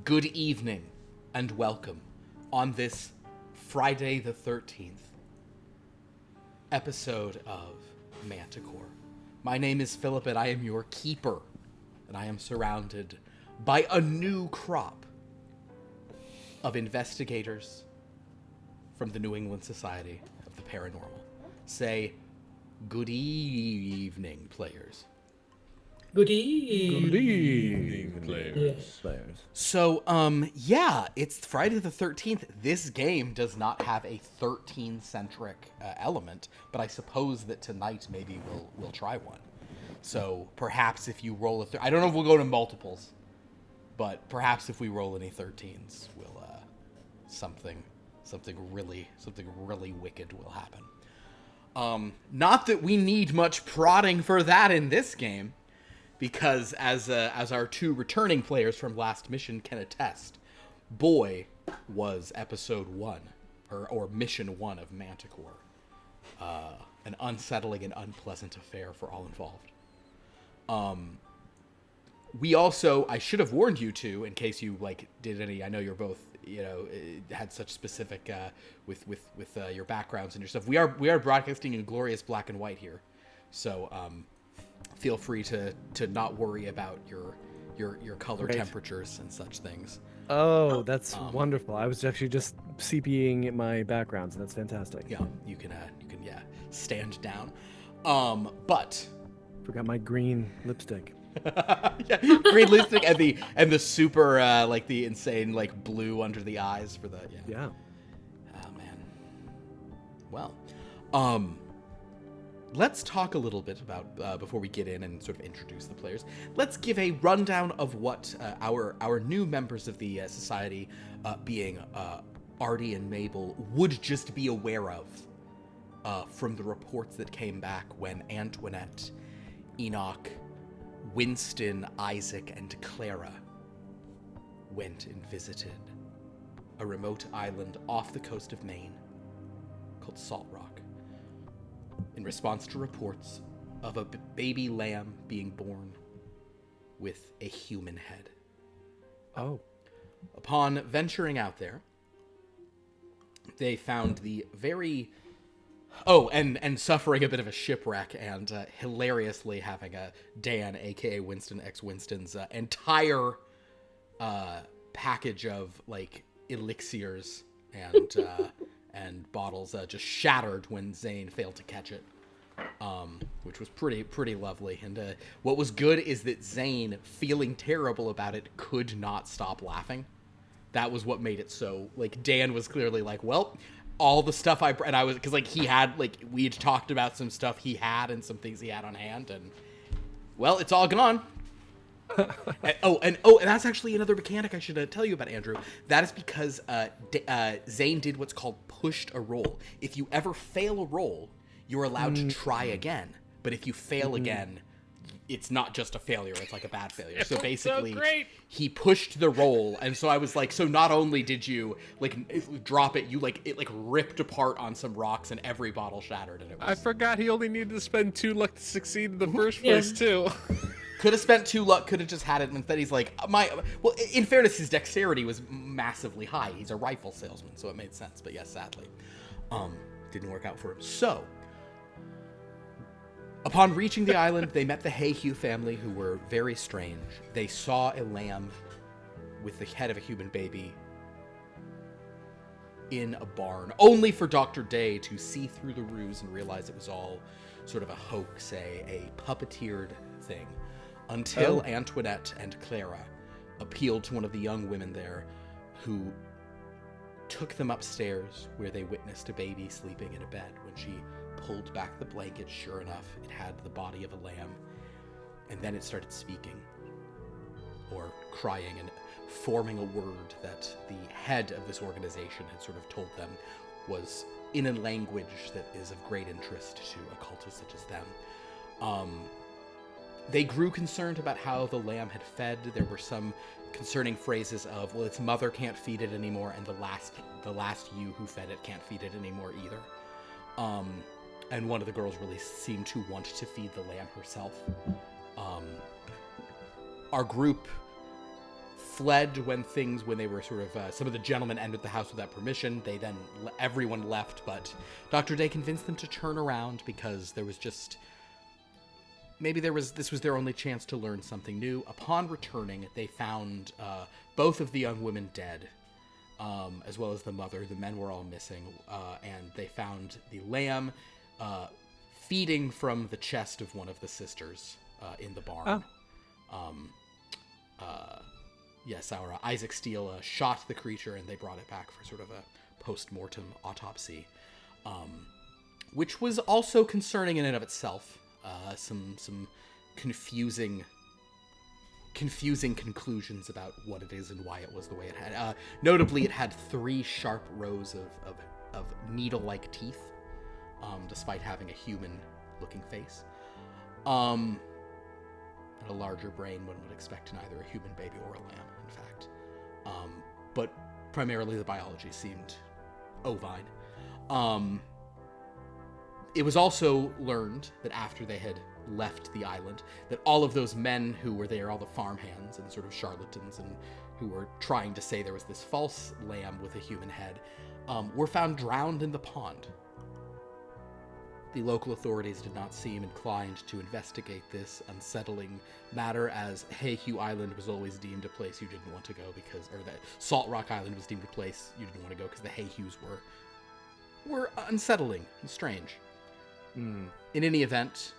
Good evening, and welcome on this Friday the 13th episode of Manticore. My name is Philip, and I am your keeper, and I am surrounded by a new crop of investigators from the New England Society of the Paranormal. Say, good evening, players. Good evening. Good evening, players. Yes. So, it's Friday the 13th. This game does not have a 13-centric element, but I suppose that tonight maybe we'll try one. So perhaps if you roll I don't know if we'll go to multiples, but perhaps if we roll any 13s, we'll something really wicked will happen. Not that we need much prodding for that in this game, because as our two returning players from last mission can attest, boy was episode 1 or mission 1 of Manticore an unsettling and unpleasant affair for all involved. We also, I should have warned you two in case you did any. I know you're both, had such specific with your backgrounds and your stuff. We are broadcasting in glorious black and white here, so feel free to not worry about your color temperatures and such things. Oh, that's wonderful. I was actually just CPing my background, so that's fantastic. Yeah, you can stand down. But forgot my green lipstick. Yeah, green lipstick and the super the insane blue under the eyes for the yeah. Oh man. Well, let's talk a little bit about before we get in and sort of introduce the players. Let's give a rundown of what our new members of the society, being Artie and Mabel, would just be aware of from the reports that came back when Antoinette, Enoch, Winston, Isaac, and Clara went and visited a remote island off the coast of Maine called Salt Rock, in response to reports of a baby lamb being born with a human head. Oh. Upon venturing out there, they found the very... Oh, and suffering a bit of a shipwreck and hilariously having a Dan, a.k.a. Winston X Winston's entire package of elixirs and bottles just shattered when Zane failed to catch it, which was pretty lovely. And what was good is that Zane, feeling terrible about it, could not stop laughing. That was what made it so Dan was clearly well, all the stuff I was, because he had we had talked about some stuff he had and some things he had on hand, and well, it's all gone. and that's actually another mechanic I should tell you about, Andrew. That is because Zane did what's called pushed a roll. If you ever fail a roll, you're allowed to try again. But if you fail again, it's not just a failure, it's a bad failure. So basically, he pushed the roll, and so I was so not only did you drop it, you it ripped apart on some rocks and every bottle shattered, and it was... I forgot he only needed to spend 2 luck to succeed in the first place too. Could have spent 2 luck, could have just had it, and instead he's well, in fairness, his dexterity was massively high. He's a rifle salesman, so it made sense, but yes, sadly, didn't work out for him. So, upon reaching the island, they met the Hayhue family, who were very strange. They saw a lamb with the head of a human baby in a barn, only for Dr. Day to see through the ruse and realize it was all sort of a hoax, a puppeteered thing, until Antoinette and Clara appealed to one of the young women there, who took them upstairs, where they witnessed a baby sleeping in a bed. When she pulled back the blanket, sure enough, it had the body of a lamb, and then it started speaking, or crying, and forming a word that the head of this organization had sort of told them was in a language that is of great interest to occultists such as them. They grew concerned about how the lamb had fed. There were some concerning phrases of, well, its mother can't feed it anymore, and the last you who fed it can't feed it anymore either. And one of the girls really seemed to want to feed the lamb herself. Our group fled when they were sort of, some of the gentlemen entered the house without permission. Everyone left, but Dr. Day convinced them to turn around because there was just, this was their only chance to learn something new. Upon returning, they found both of the young women dead, as well as the mother. The men were all missing, and they found the lamb feeding from the chest of one of the sisters in the barn. Yes, our Isaac Steele shot the creature, and they brought it back for sort of a post-mortem autopsy, which was also concerning in and of itself. Some confusing conclusions about what it is and why it was the way it had. Notably, it had 3 sharp rows of needle-like teeth, despite having a human-looking face. And a larger brain one would expect in either a human baby or a lamb, in fact. But primarily the biology seemed ovine. It was also learned that after they had left the island, that all of those men who were there, all the farmhands and sort of charlatans and who were trying to say there was this false lamb with a human head, were found drowned in the pond. The local authorities did not seem inclined to investigate this unsettling matter, as Heihu Island was always deemed a place you didn't want to go because, or that Salt Rock Island was deemed a place you didn't want to go because the Heihus were unsettling and strange. In any event,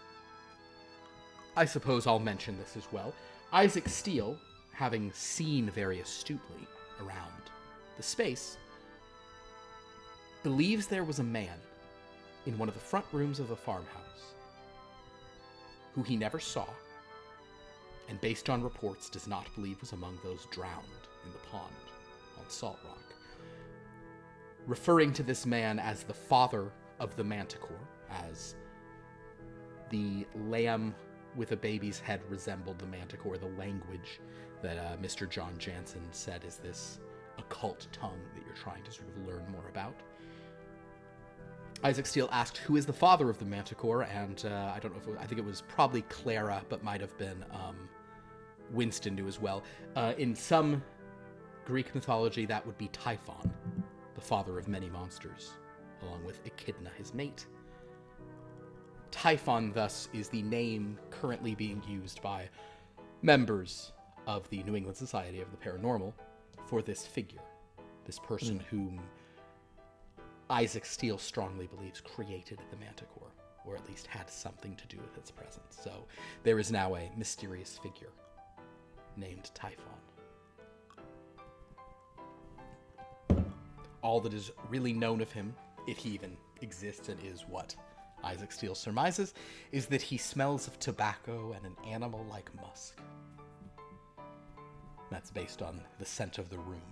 I suppose I'll mention this as well. Isaac Steele, having seen very astutely around the space, believes there was a man in one of the front rooms of the farmhouse who he never saw, and based on reports does not believe was among those drowned in the pond on Salt Rock. Referring to this man as the father of the Manticore, as the lamb with a baby's head resembled the Manticore, the language that Mr. John Jansen said is this occult tongue that you're trying to sort of learn more about. Isaac Steele asked who is the father of the Manticore, and I don't know if I think it was probably Clara, but might have been Winston knew as well. In some Greek mythology, that would be Typhon, the father of many monsters, along with Echidna, his mate. Typhon, thus, is the name currently being used by members of the New England Society of the Paranormal for this figure, this person whom Isaac Steele strongly believes created the Manticore, or at least had something to do with its presence. So there is now a mysterious figure named Typhon. All that is really known of him, if he even exists and is what Isaac Steele surmises, is that he smells of tobacco and an animal like musk. That's based on the scent of the room,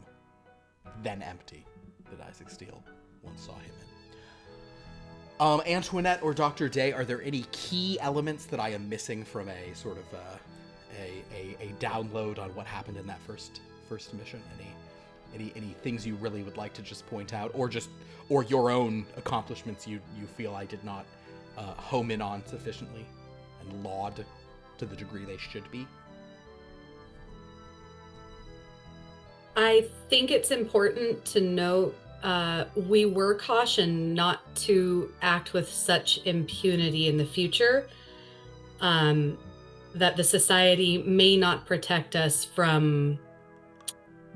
then empty, that Isaac Steele once saw him in. Antoinette or Dr. Day, are there any key elements that I am missing from a sort of a download on what happened in that first mission? Any things you really would like to just point out, or your own accomplishments you feel I did not home in on sufficiently and laud to the degree they should be? I think it's important to note we were cautioned not to act with such impunity in the future, that the society may not protect us from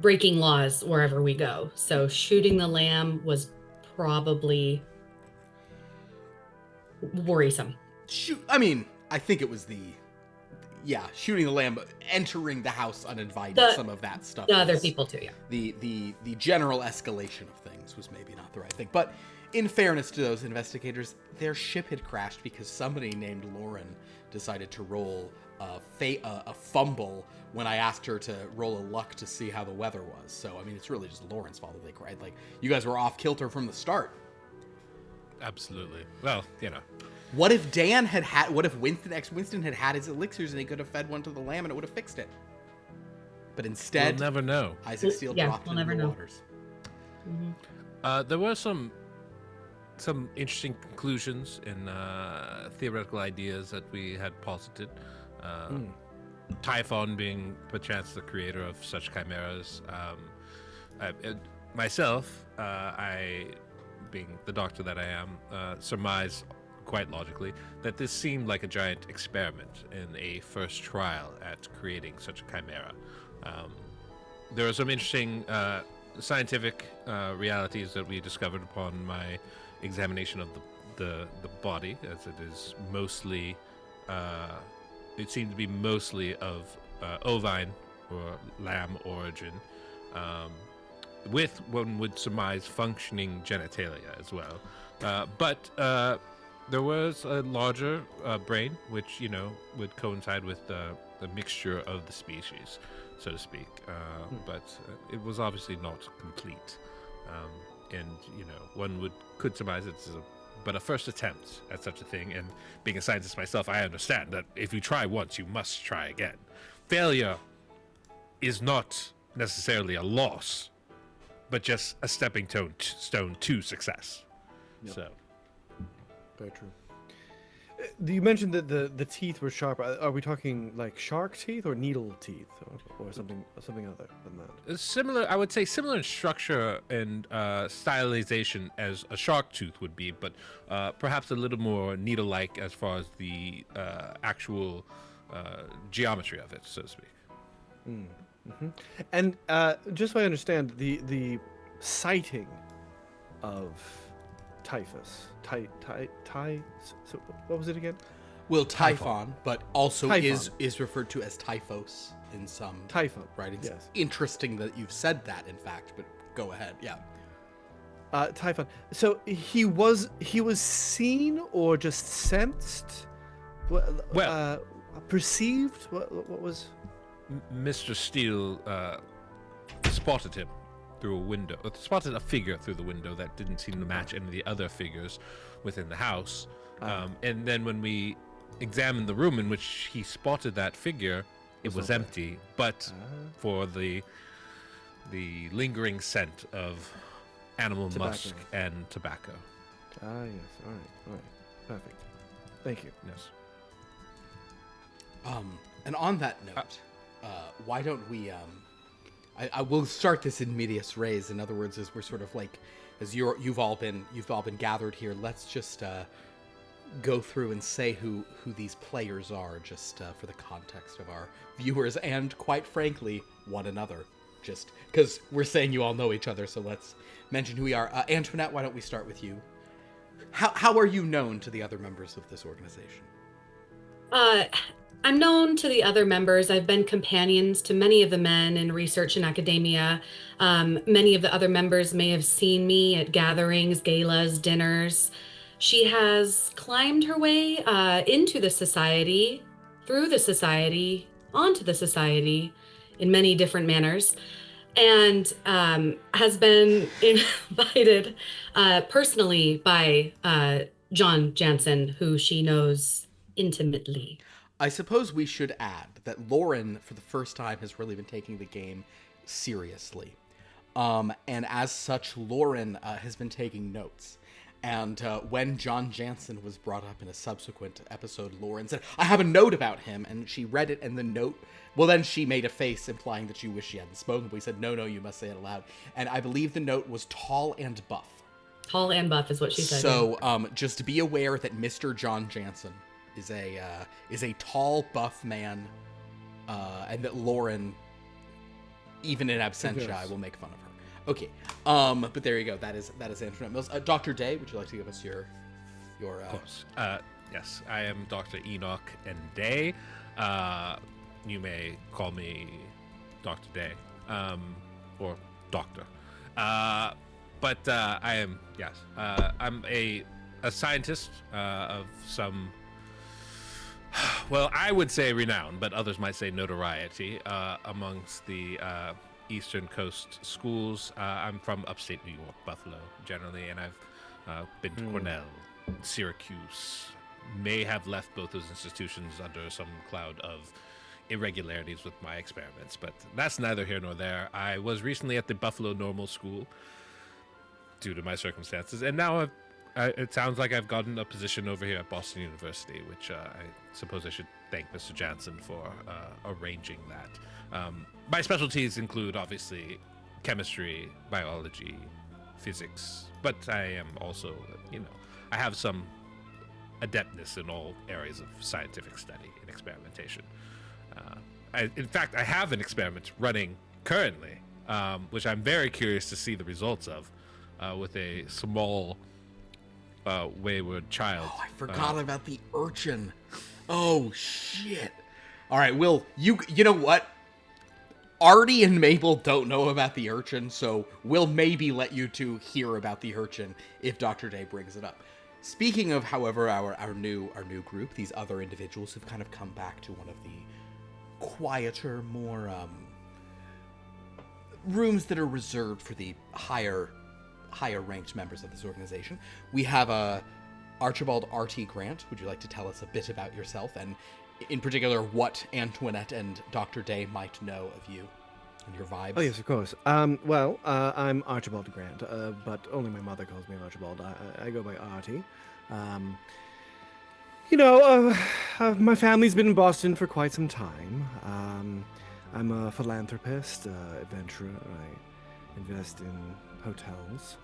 breaking laws wherever we go. So shooting the lamb was probably worrisome. I think it was shooting the lamb, entering the house uninvited, some of that stuff. The other people too, yeah. The general escalation of things was maybe not the right thing. But in fairness to those investigators, their ship had crashed because somebody named Lauren decided to roll a fumble when I asked her to roll a luck to see how the weather was. So, it's really just Lauren's fault that they cried. Like, you guys were off kilter from the start. Absolutely. Well, What if Winston had had his elixirs and he could have fed one to the lamb and it would have fixed it? But instead, we'll never know. Isaac Steele dropped we'll it never in the know. waters. Mm-hmm. There were some interesting conclusions and theoretical ideas that we had posited. Typhon being perchance the creator of such chimeras. Myself, I, being the doctor that I am, surmise quite logically that this seemed like a giant experiment in a first trial at creating such a chimera. There are some interesting scientific realities that we discovered upon my examination of the body, as it is mostly it seemed to be mostly of ovine or lamb origin, with one would surmise functioning genitalia as well. But There was a larger brain, which would coincide with the mixture of the species, so to speak. But it was obviously not complete, and one could surmise it's but a first attempt at such a thing. And being a scientist myself, I understand that if you try once, you must try again. Failure is not necessarily a loss, but just a stepping stone to success. Yep. So. Very true. You mentioned that the teeth were sharp. Are we talking like shark teeth or needle teeth, or something other than that? Similar, I would say, similar in structure and stylization as a shark tooth would be, but perhaps a little more needle-like as far as the actual geometry of it, so to speak. Mm-hmm. And just so I understand, the sighting of typhus. So what was it again? Well, typhon, but also Typhon. is referred to as typhos in some Typhon. writings. Yes. Interesting that you've said that, in fact, but go ahead. Yeah. Typhon. So he was seen or just sensed? Well, perceived? What was? Mr. Steele spotted him through a window, spotted a figure through the window that didn't seem to match any of the other figures within the house. And then when we examined the room in which he spotted that figure, it was empty, but for the lingering scent of animal musk and tobacco. Ah, yes. All right. Perfect. Thank you. Yes. And on that note, why don't we I will start this in medias res. In other words, as we're sort of like, as you've all been gathered here, let's just go through and say who these players are, just for the context of our viewers and, quite frankly, one another. Just because we're saying you all know each other, so let's mention who we are. Antoinette, why don't we start with you? How are you known to the other members of this organization? I'm known to the other members. I've been companions to many of the men in research and academia. Many of the other members may have seen me at gatherings, galas, dinners. She has climbed her way into the society, through the society, onto the society in many different manners, and has been invited personally by John Jansen, who she knows intimately. I suppose we should add that Lauren, for the first time, has really been taking the game seriously. And as such, Lauren has been taking notes. And when John Jansen was brought up in a subsequent episode, Lauren said, I have a note about him. And she read it, and the note... Well, then she made a face implying that she wished she hadn't spoken. But we said, no, you must say it aloud. And I believe the note was tall and buff. Tall and buff is what she said. So just be aware that Mr. John Jansen is a tall, buff man, and that Lauren, even in absentia, will make fun of her. Okay, but there you go. That is Antoinette Mills. Dr. Day, would you like to give us your? Of course. Yes, I am Dr. Enoch N. Day. You may call me Dr. Day, or Doctor. But I am, yes, I'm a scientist of some. Well, I would say renown, but others might say notoriety amongst the Eastern Coast schools. I'm from upstate New York, Buffalo, generally, and I've been to Cornell, Syracuse. May have left both those institutions under some cloud of irregularities with my experiments, but that's neither here nor there. I was recently at the Buffalo Normal School due to my circumstances, and now it sounds like I've gotten a position over here at Boston University, which I suppose I should thank Mr. Jansen for arranging that. My specialties include, obviously, chemistry, biology, physics, but I am also, I have some adeptness in all areas of scientific study and experimentation. In fact, I have an experiment running currently, which I'm very curious to see the results of, with a small... wayward child. Oh, I forgot about the urchin. Oh, shit. All right, Will, you know what? Artie and Mabel don't know about the urchin, so we'll maybe let you two hear about the urchin if Dr. Day brings it up. Speaking of, however, our new group, these other individuals have kind of come back to one of the quieter, more rooms that are reserved for the higher ranked members of this organization. We have Archibald R.T. Grant. Would you like to tell us a bit about yourself, and in particular what Antoinette and Dr. Day might know of you and your vibes? Oh, yes, of course. Well, I'm Archibald Grant, but only my mother calls me Archibald. I go by Artie. My family's been in Boston for quite some time. I'm a philanthropist, adventurer. I invest in hotels.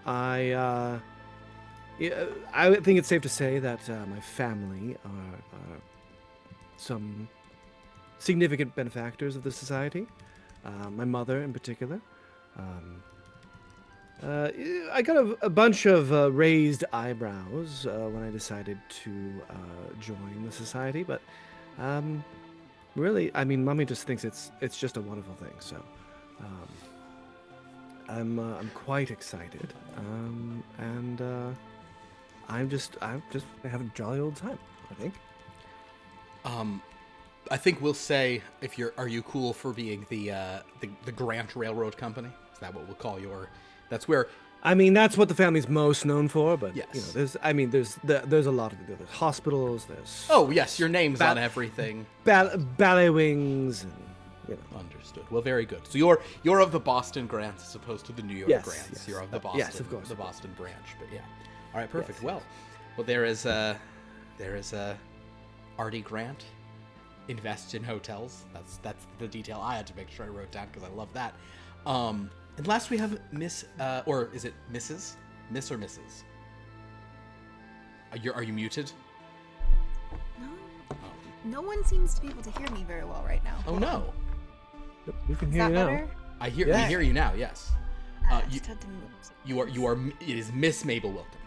I think it's safe to say that my family are some significant benefactors of the society. My mother, in particular. I got a bunch of raised eyebrows when I decided to join the society, but really, I mean, Mommy just thinks it's just a wonderful thing. So I'm quite excited, and I'm just having a jolly old time, I think. I think we'll say, are you cool for being the Grant Railroad Company? Is that what we'll call your? That's where. I mean, that's what the family's most known for, but yes. there's a lot of there's hospitals. There's oh yes, your name's on everything. Ballet wings, and Understood. Well, very good. So you're of the Boston Grants as opposed to the New York Grants. Yes. You're of the Boston, yes, of course, the Boston branch. But yeah, all right, perfect. Yes, Well, there is Artie Grant invests in hotels. That's the detail I had to make sure I wrote down because I love that. And last we have Miss, or is it Mrs.? Miss or Mrs.? Are you muted? No. Oh. No one seems to be able to hear me very well right now. Oh no. We can Is hear that you now. better? We hear you now. Yes. I You just had to move. you are. It is Miss Mabel Wilkins.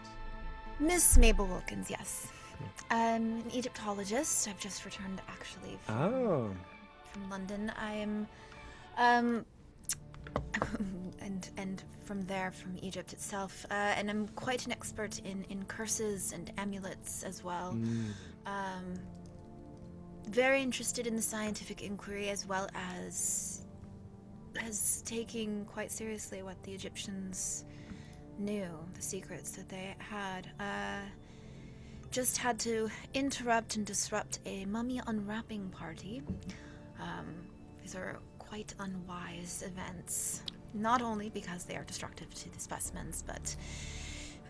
Miss Mabel Wilkins, yes. I'm an Egyptologist. I've just returned actually Oh. from London. I'm and from there, from Egypt itself, and I'm quite an expert in curses and amulets as well. Very interested in the scientific inquiry as well as taking quite seriously what the Egyptians knew, the secrets that they had. Just had to interrupt and disrupt a mummy unwrapping party. These are quite unwise events, not only because they are destructive to the specimens, but,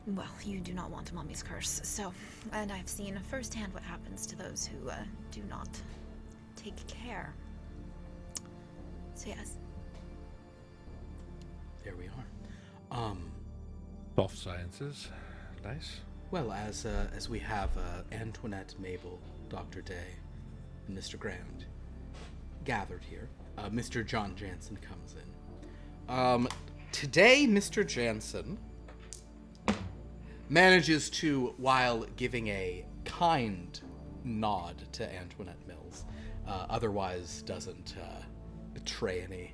well, you do not want a mummy's curse. So, and I've seen firsthand what happens to those who do not take care. So yes. There we are. Soft sciences. Nice. Well, as we have Antoinette, Mabel, Dr. Day, and Mr. Grant gathered here, Mr. John Jansen comes in. Today, Mr. Jansen manages to, while giving a kind nod to Antoinette Mills, otherwise doesn't betray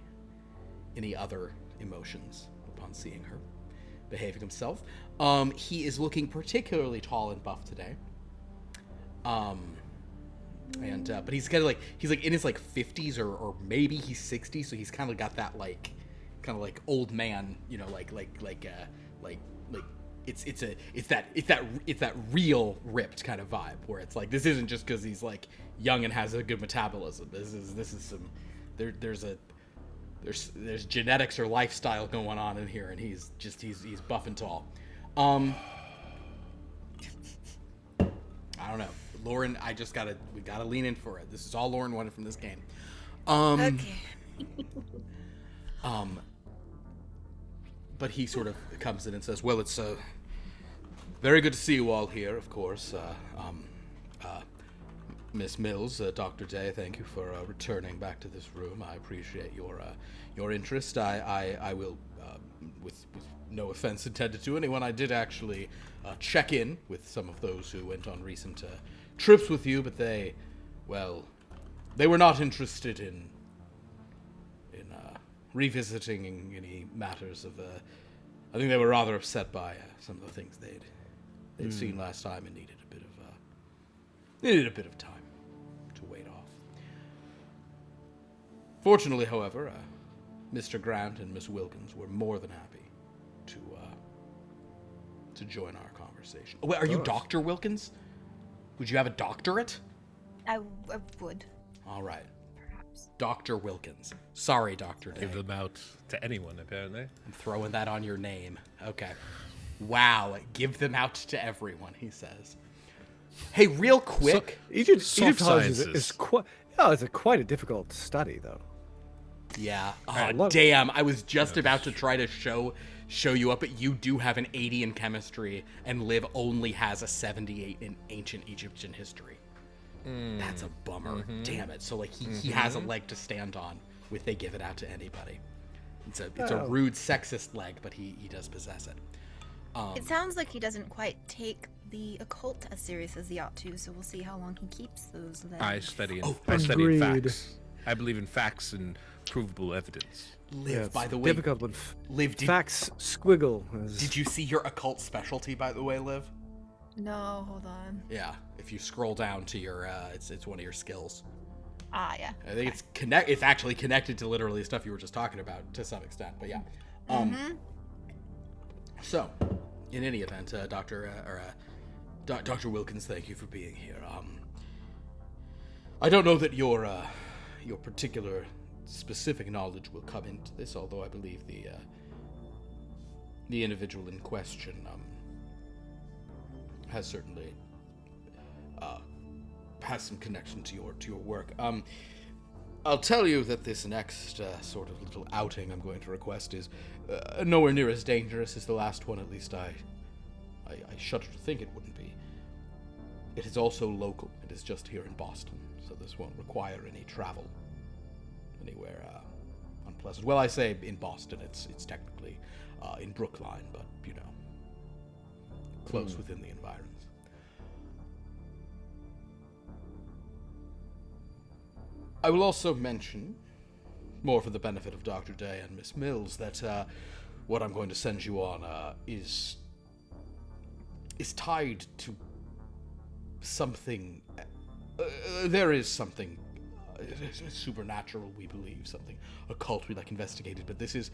any other emotions upon seeing her behaving himself. He is looking particularly tall and buff today. But he's kind of like, he's like in his like 50s or maybe he's 60, so he's kind of got that like kind of like old man, you know, it's that real ripped kind of vibe where it's like, this isn't just because he's like young and has a good metabolism. This is some there's genetics or lifestyle going on in here, and he's buff and tall. I don't know, Lauren. We gotta lean in for it. This is all Lauren wanted from this game. Okay. But he sort of comes in and says, "Well, it's very good to see you all here. Of course, Miss Mills, Dr. Day, thank you for returning back to this room. I appreciate your interest. I will, with no offense intended to anyone, I did actually check in with some of those who went on recent trips with you, but they were not interested in revisiting any matters of. I think they were rather upset by some of the things they'd seen last time and needed a bit of time to wait off. Fortunately, however, Mr. Grant and Miss Wilkins were more than happy to join our conversation. Oh, wait, are you Dr. Wilkins? Would you have a doctorate? I would. All right. Perhaps. Dr. Wilkins. Sorry, Dr. Day. Give them out to anyone, apparently. I'm throwing that on your name. Okay. Wow. Give them out to everyone, he says. Hey, real quick. Egyptology is sciences. quite a difficult study, though. Yeah. I Oh, love it. damn. I was just about to try to show you up, but you do have an 80 in chemistry, and Liv only has a 78 in ancient Egyptian history. That's a bummer. Damn it. So, like, he has a leg to stand on if they give it out to anybody. It's a rude, sexist leg, but he does possess it. It sounds like he doesn't quite take the occult as serious as he ought to, so we'll see how long he keeps those legs. I study in Agreed. facts. I believe in facts and provable evidence. Liv, It's by the way. difficult when Liv, facts squiggle. did you see your occult specialty, by the way, Liv? No, hold on. Yeah. If you scroll down to your, it's one of your skills. Ah, yeah. I think it's actually connected to literally stuff you were just talking about to some extent, but yeah. So, in any event, Dr. Wilkins, thank you for being here. I don't know that your particular specific knowledge will come into this, although I believe the individual in question has certainly has some connection to your work. I'll tell you that this next sort of little outing I'm going to request is nowhere near as dangerous as the last one. At least I shudder to think it wouldn't be. It is also local. It is just here in Boston, so this won't require any travel anywhere unpleasant. Well, I say in Boston. It's technically in Brookline, but you know, close within the environs. I will also mention, more for the benefit of Dr. Day and Miss Mills, that what I'm going to send you on is tied to something. There is something supernatural, we believe, something occult we like investigated, but this is.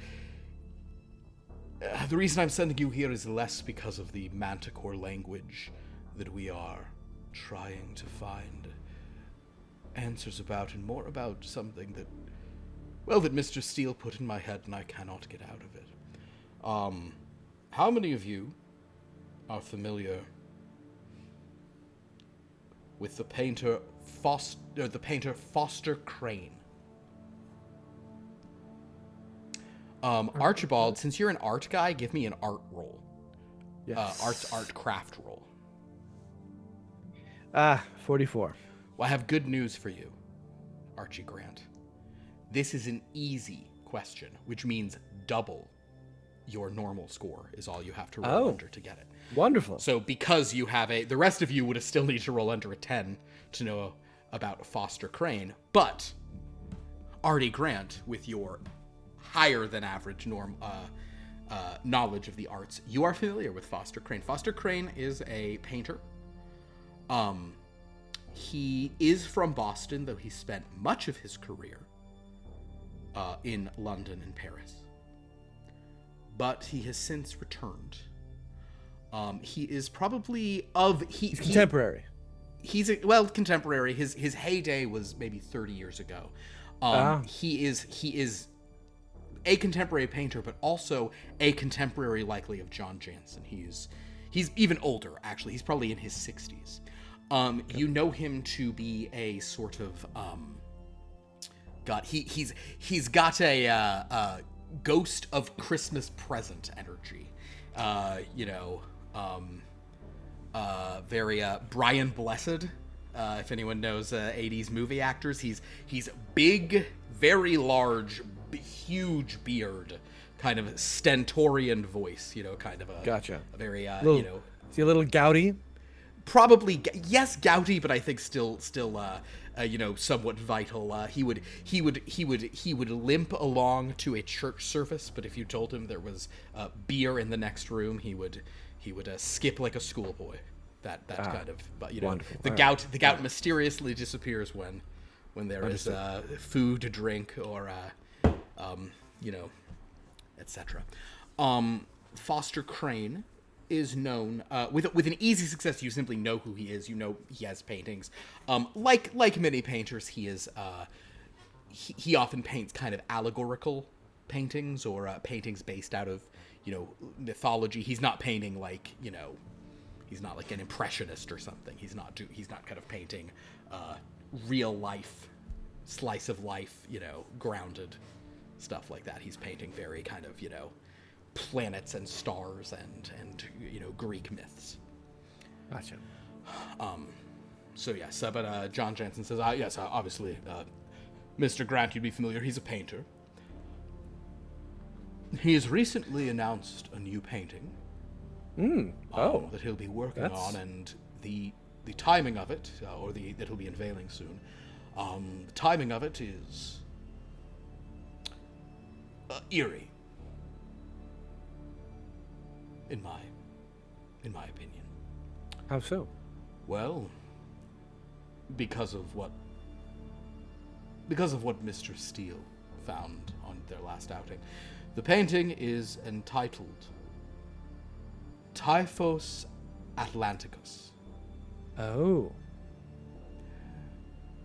The reason I'm sending you here is less because of the Manticore language that we are trying to find answers about, and more about something that, well, that Mr. Steele put in my head and I cannot get out of it. How many of you are familiar with the painter Foster Crane? Archibald, since you're an art guy, give me an art roll. Yes. Art craft roll. 44. Well, I have good news for you, Archie Grant. This is an easy question, which means double your normal score is all you have to roll under to get it. Wonderful. So because you have the rest of you would have still need to roll under a 10 to know about Foster Crane, but Artie Grant, with your higher than average knowledge of the arts, you are familiar with Foster Crane. Foster Crane is a painter. He is from Boston, though he spent much of his career in London and Paris. But he has since returned. He is probably he's contemporary. Contemporary. His heyday was maybe 30 years ago. He is a contemporary painter, but also a contemporary, likely, of John Jansen. He's even older, actually. He's probably in his 60s. You know him to be a sort of he's got a Ghost of Christmas Present energy. Very Brian Blessed. If anyone knows 80s movie actors, he's big, very large, huge beard, kind of stentorian voice. Kind of a Gotcha. A very Is he a little gouty? Probably yes, gouty, but I think still somewhat vital. He would limp along to a church service, but if you told him there was beer in the next room, he would He would skip like a schoolboy. That kind of, but wonderful. the All gout mysteriously disappears when there is food to drink or etc. Foster Crane is known with an easy success. You simply know who he is. You know he has paintings. Like many painters, he is he often paints kind of allegorical paintings or paintings based out of mythology. He's not painting like he's not like an impressionist or something. He's not kind of painting real life, slice of life, grounded stuff like that. He's painting very kind of planets and stars and Greek myths. Gotcha. So yes, but John Jansen says, yes, obviously, Mr. Grant, you'd be familiar. He's a painter. He has recently announced a new painting. That he'll be working on, and the timing of it, that he'll be unveiling soon. The timing of it is eerie, in my opinion. How so? Well, because of what Mr. Steele found on their last outing. The painting is entitled Typhos Atlanticus. Oh.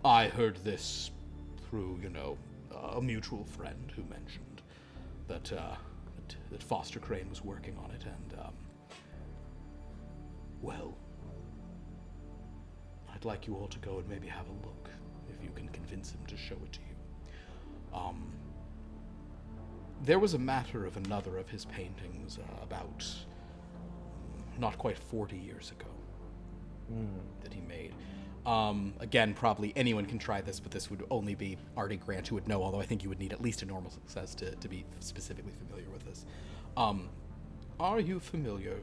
I heard this through, a mutual friend who mentioned that Foster Crane was working on it, and well, I'd like you all to go and maybe have a look, if you can convince him to show it to you. There was a matter of another of his paintings about not quite 40 years ago that he made. Again, probably anyone can try this, but this would only be Artie Grant who would know, although I think you would need at least a normal success to be specifically familiar with this. Are you familiar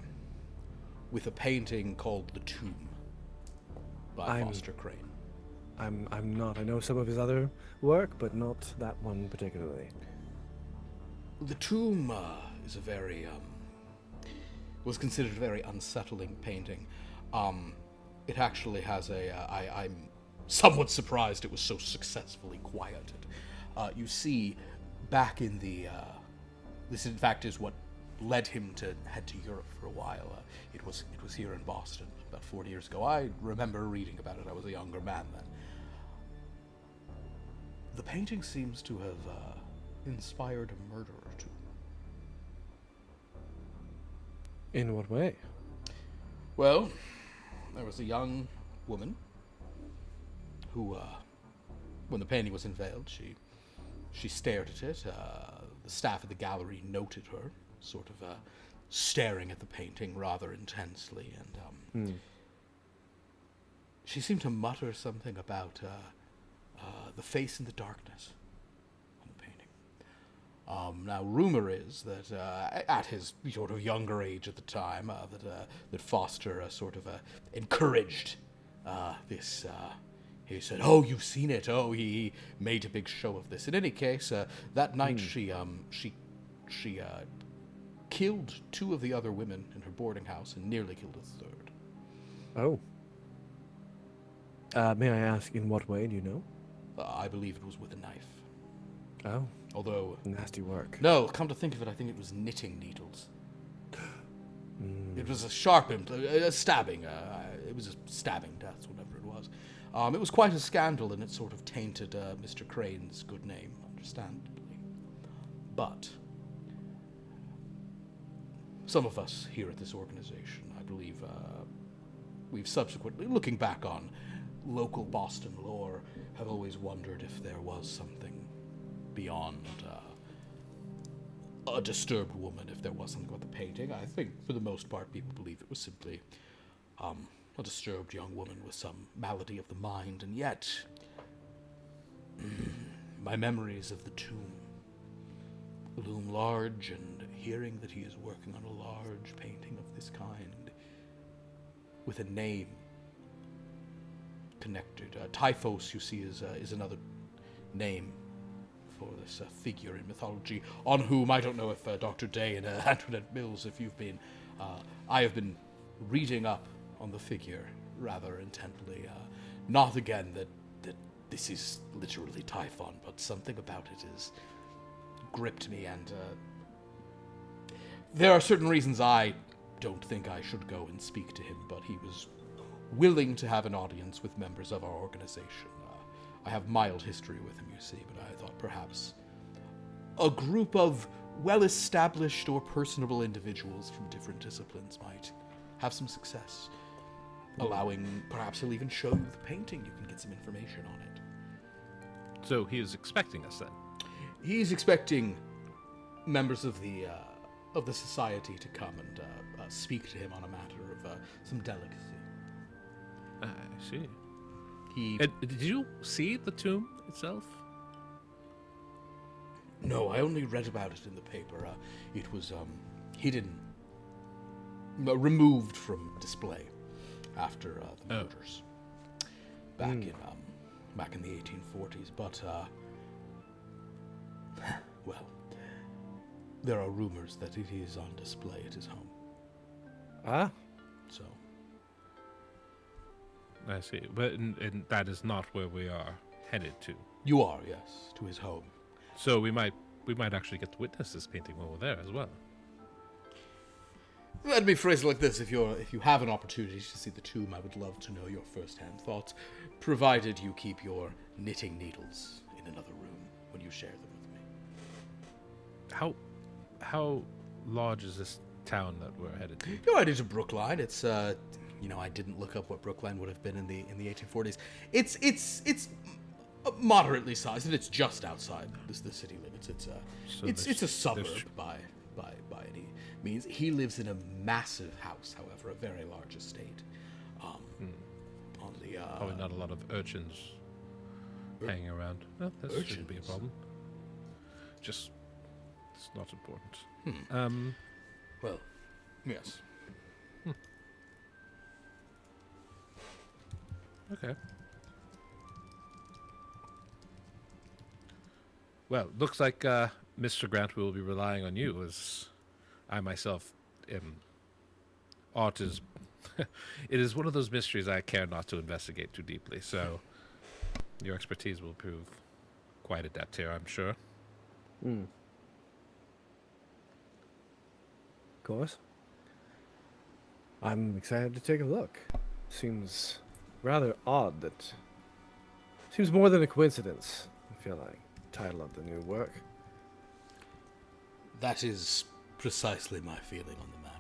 with a painting called The Tomb by Foster Crane? I'm not. I know some of his other work, but not that one particularly. The Tomb is a very was considered a very unsettling painting. It actually has I'm somewhat surprised it was so successfully quieted. You see, back in the this in fact is what led him to head to Europe for a while. It was here in Boston about 40 years ago. I remember reading about it. I was a younger man then. The painting seems to have inspired a murder or two. In what way? Well, there was a young woman who, when the painting was unveiled, she stared at it. The staff at the gallery noted her, sort of staring at the painting rather intensely, and she seemed to mutter something about the face in the darkness on the painting. Now, rumor is that at his sort of younger age at the time, that Foster sort of encouraged this. He said, "Oh, you've seen it. Oh," he made a big show of this. In any case, that night she killed two of the other women in her boarding house and nearly killed a third. Oh. May I ask in what way? Do you know? I believe it was with a knife. Oh. Although Nasty work. no, come to think of it, I think it was knitting needles. It was a sharp, a stabbing. It was a stabbing death, whatever it was. It was quite a scandal, and it sort of tainted Mr. Crane's good name, understandably. But some of us here at this organization, I believe, we've subsequently, looking back on local Boston lore, have always wondered if there was something beyond a disturbed woman, if there was something about the painting. I think, for the most part, people believe it was simply a disturbed young woman with some malady of the mind, and yet my memories of the tomb loom large, and hearing that he is working on a large painting of this kind with a name connected. Typhos, you see, is another name for this figure in mythology, on whom I don't know if Dr. Day and Antoinette Mills, if you've been I have been reading up on the figure rather intently. Not again that this is literally Typhon, but something about it has gripped me, and there are certain reasons I don't think I should go and speak to him, but he was willing to have an audience with members of our organization. I have mild history with him, you see, but I thought perhaps a group of well-established or personable individuals from different disciplines might have some success. Allowing, perhaps he'll even show you the painting, you can get some information on it. So he is expecting us then? He's expecting members of the society to come and speak to him on a matter of some delicacy. I see. He... Did you see the tomb itself? No, I only read about it in the paper. It was hidden, removed from display after the murders back in the 1840s. But well, there are rumors that it is on display at his home. Ah, So I see. But and that is not where we are headed to. you are, yes, to his home. So we might actually get to witness this painting while we're there as well. Let me phrase it like this: if you have an opportunity to see the tomb, I would love to know your first-hand thoughts, provided you keep your knitting needles in another room when you share them with me. How large is this town that we're headed to? You're headed to Brookline. It's I didn't look up what Brookline would have been in the 1840s. It's moderately sized, and it's just outside the city limits. It's a suburb by any means. He lives in a massive house, however, a very large estate. On the Probably not a lot of urchins hanging around. No, that shouldn't be a urchins? problem. Just, it's not important. Well, yes. Okay. Well, looks like Mr. Grant will be relying on you, as I myself am. Art is, it is one of those mysteries I care not to investigate too deeply. So, your expertise will prove quite adept here, I'm sure. Of course. I'm excited to take a look. Seems rather odd that... Seems more than a coincidence, I feel like. Title of the new work. That is precisely my feeling on the matter.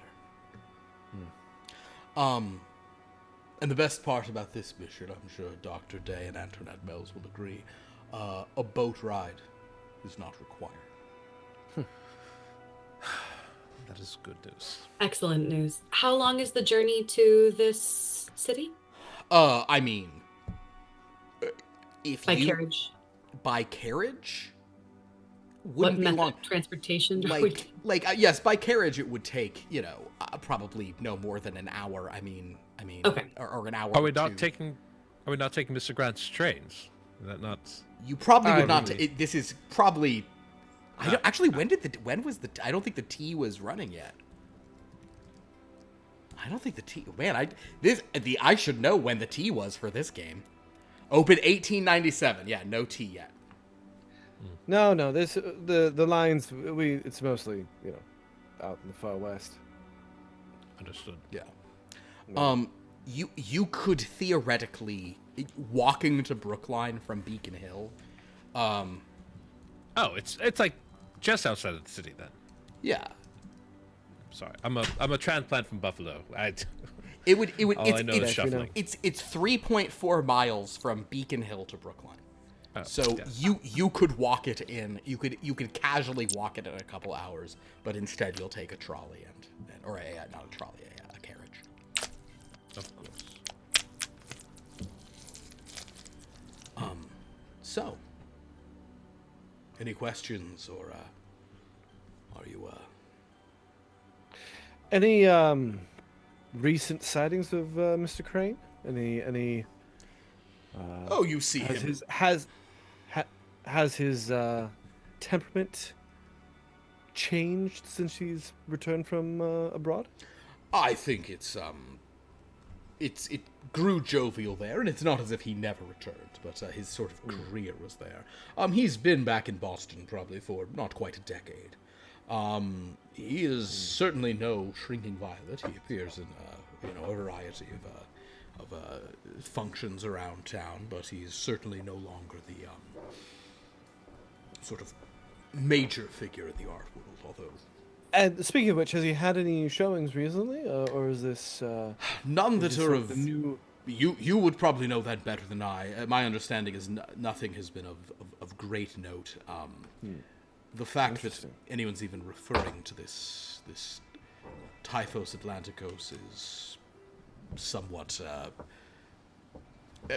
And the best part about this mission, I'm sure Dr. Day and Antoinette Bells will agree, a boat ride is not required. That is good news. Excellent news. How long is the journey to this city? I mean, if By you... carriage? By carriage? What Wouldn't be method long. of transportation? are we- Yes, by carriage it would take, probably no more than an hour. I mean, Okay. or an hour. Are we or not two. taking Mr. Grant's trains? Is that not? You probably would I not. really- This is probably. I don't, actually, when was the? I don't think the T was running yet. I don't think the T. Man, I should know when the T was for this game. Open 1897. Yeah, no T yet. No, this the lines it's mostly, out in the far west. Understood. Yeah. You could theoretically, walking to Brookline from Beacon Hill. Oh, it's like just outside of the city then. Yeah. Sorry, I'm a transplant from Buffalo. It would. All I know is it's- shuffling. It's 3.4 miles from Beacon Hill to Brookline. Oh, So yeah. you could walk it in. You could casually walk it in a couple hours, but instead you'll take a trolley or not a trolley, a carriage. Of course. So, any questions, or are you Any recent sightings of Mr. Crane? Any Oh, you see has him. has his temperament changed since he's returned from abroad? I think it grew jovial there, and it's not as if he never returned, but his sort of career was there. He's been back in Boston probably for not quite a decade. He is certainly no shrinking violet. He appears in a variety of functions around town, but he's certainly no longer the sort of major figure in the art world. Although, And speaking of which, has he had any showings recently, or is this none that are of the new? you would probably know that better than I. My understanding is nothing has been of great note. The fact that anyone's even referring to this Typhos Atlanticos is somewhat.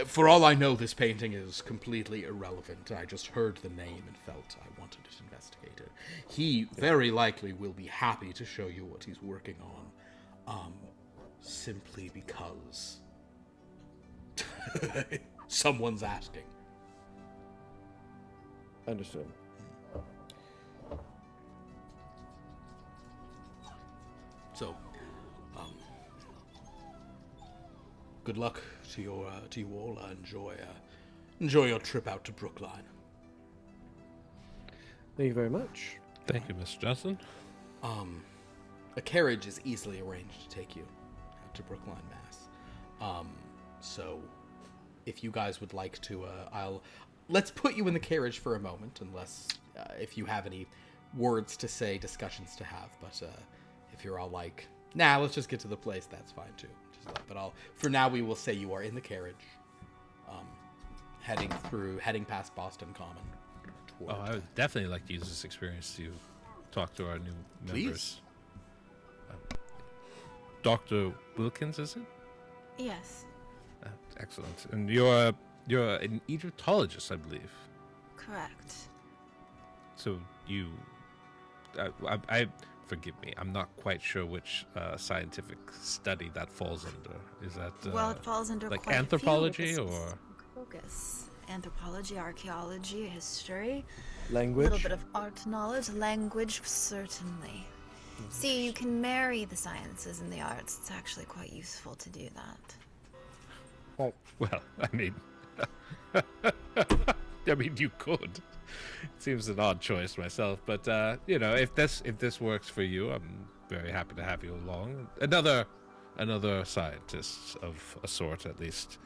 For all I know, this painting is completely irrelevant. I just heard the name and felt I wanted it investigated. He very likely will be happy to show you what he's working on, simply because someone's asking. Understood. So, good luck to you all. Enjoy your trip out to Brookline. Thank you very much. Thank you, Mr. Johnson. A carriage is easily arranged to take you out to Brookline, Mass. So, if you guys would like to, let's put you in the carriage for a moment, unless if you have any words to say, discussions to have. But if you're all like, nah, let's just get to the place, that's fine too. But for now, we will say you are in the carriage, heading past Boston Common. I would definitely like to use this experience to talk to our new members. Please. Dr. Wilkins, is it? Yes. Excellent. And you're an Egyptologist, I believe. Correct. So you, I forgive me, I'm not quite sure which scientific study that falls under. Is that Well, it falls under like quite a few anthropology with a or specific focus. Anthropology, archaeology, history, a Language. little bit of art knowledge, language, certainly. See, you can marry the sciences and the arts. It's actually quite useful to do that. well, I mean, you could. It seems an odd choice myself, but if this works for you, I'm very happy to have you along. Another scientist of a sort, at least,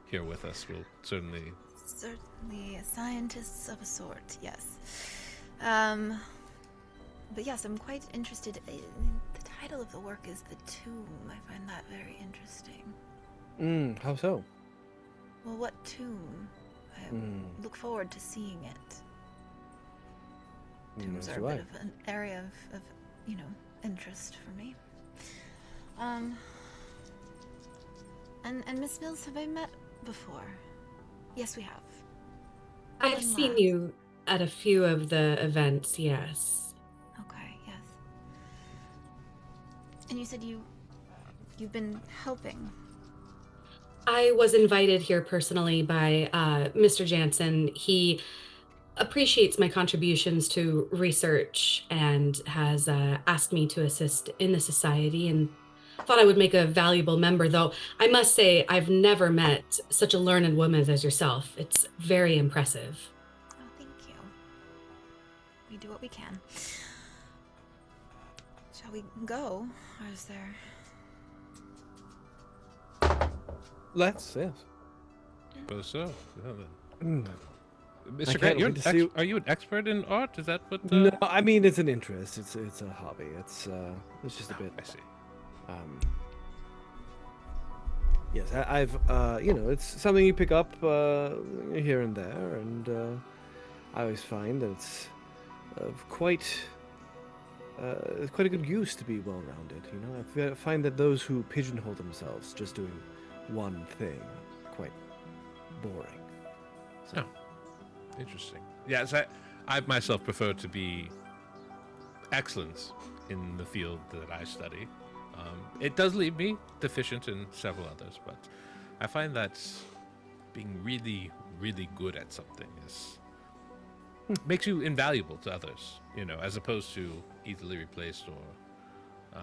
here with us will certainly. Certainly, scientists of a sort, yes. But yes, I'm quite interested. The title of the work is The Tomb. I find that very interesting. How so? Well, what tomb? I look forward to seeing it. Tombs as are a do I. bit of an area of interest for me. And Miss Mills, have I met before? Yes, we have. I've One seen last. you at a few of the events, yes. Okay, yes. And you said you've been helping. I was invited here personally by Mr. Jansen. He appreciates my contributions to research and has asked me to assist in the society and thought I would make a valuable member, though I must say I've never met such a learned woman as yourself. It's very impressive. Oh, thank you. We do what we can. Shall we go? Or is there... Let's, yes. Suppose so. Yeah, Mm. then. I Mr. can't Grant, wait to see- are you an expert in art? Is that what? No, I mean it's an interest. It's a hobby. It's just a bit. I see. Yes, I've it's something you pick up here and there, and I always find that it's quite a good use to be well-rounded. I find that those who pigeonhole themselves just doing one thing quite boring. So. Oh, interesting. Yes, I myself prefer to be excellent in the field that I study. It does leave me deficient in several others, but I find that being really, really good at something makes you invaluable to others, as opposed to easily replaced or,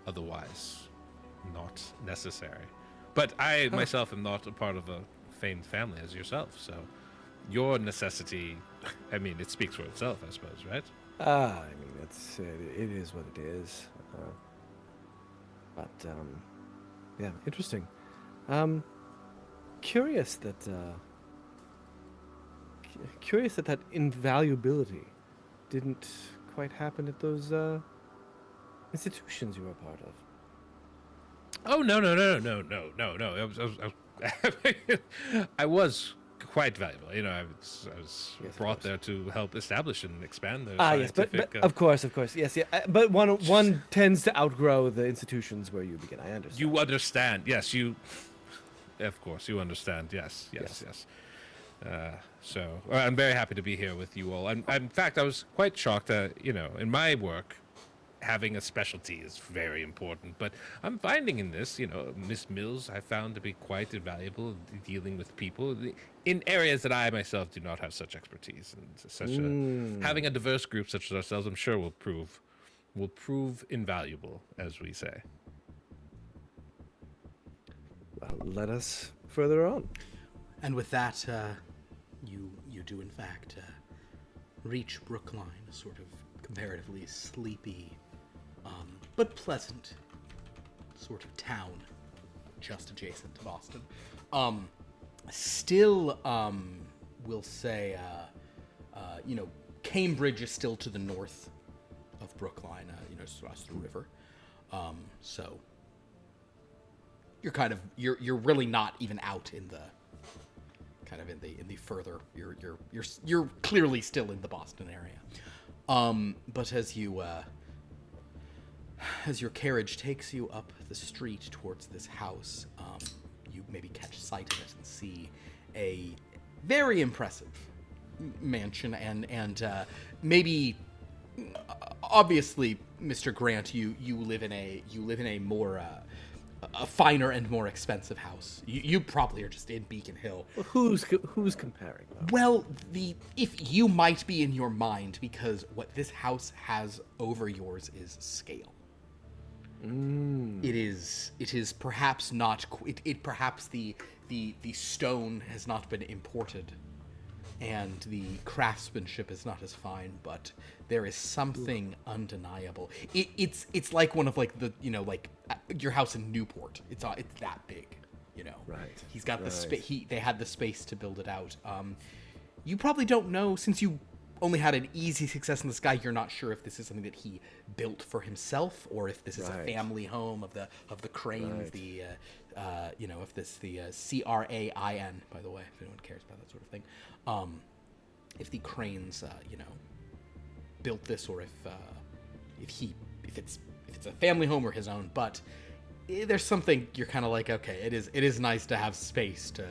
otherwise not necessary. But I myself am not a part of a famed family as yourself, so your necessity, I mean, it speaks for itself, I suppose, right? I mean, it is what it is. But yeah, interesting. Curious that that invaluability didn't quite happen at those institutions you were a part of. Oh, no. I was quite valuable. You know, I was Yes, of brought course. there to help establish and expand the Yes, but scientific... of course, yes, yeah. But one tends to outgrow the institutions where you begin. I understand. You understand. Yes, you... Of course, you understand. Yes. So I'm very happy to be here with you all. And in fact, I was quite shocked that, in my work, having a specialty is very important. But I'm finding in this, Miss Mills, I found to be quite invaluable dealing with people in areas that I myself do not have such expertise. And having a diverse group such as ourselves, I'm sure will prove invaluable, as we say. Well, let us further on. And with that, you do in fact reach Brookline, a sort of comparatively sleepy, but pleasant sort of town just adjacent to Boston. Still, we'll say, Cambridge is still to the north of Brookline, just across the river. So you're really not even out in the kind of in the further. You're clearly still in the Boston area. But as your carriage takes you up the street towards this house, you maybe catch sight of it and see a very impressive mansion, and maybe obviously, Mr. Grant, you live in a more a finer and more expensive house. You probably are just in Beacon Hill. Well, who's comparing, though? Well, if you might be in your mind, because what this house has over yours is scale. It is perhaps not. Perhaps the stone has not been imported, and the craftsmanship is not as fine, but there is something undeniable. It's like one of your house in Newport. It's that big, Right. He's got the space. They had the space to build it out. You probably don't know, since you only had an easy success in the sky. You're not sure if this is something that he built for himself, or if this is a family home of the Cranes. The if this the Crain, by the way, if anyone cares about that sort of thing. If the Cranes, built this, or if it's a family home or his own. But there's something you're kind of like, okay, it is nice to have space to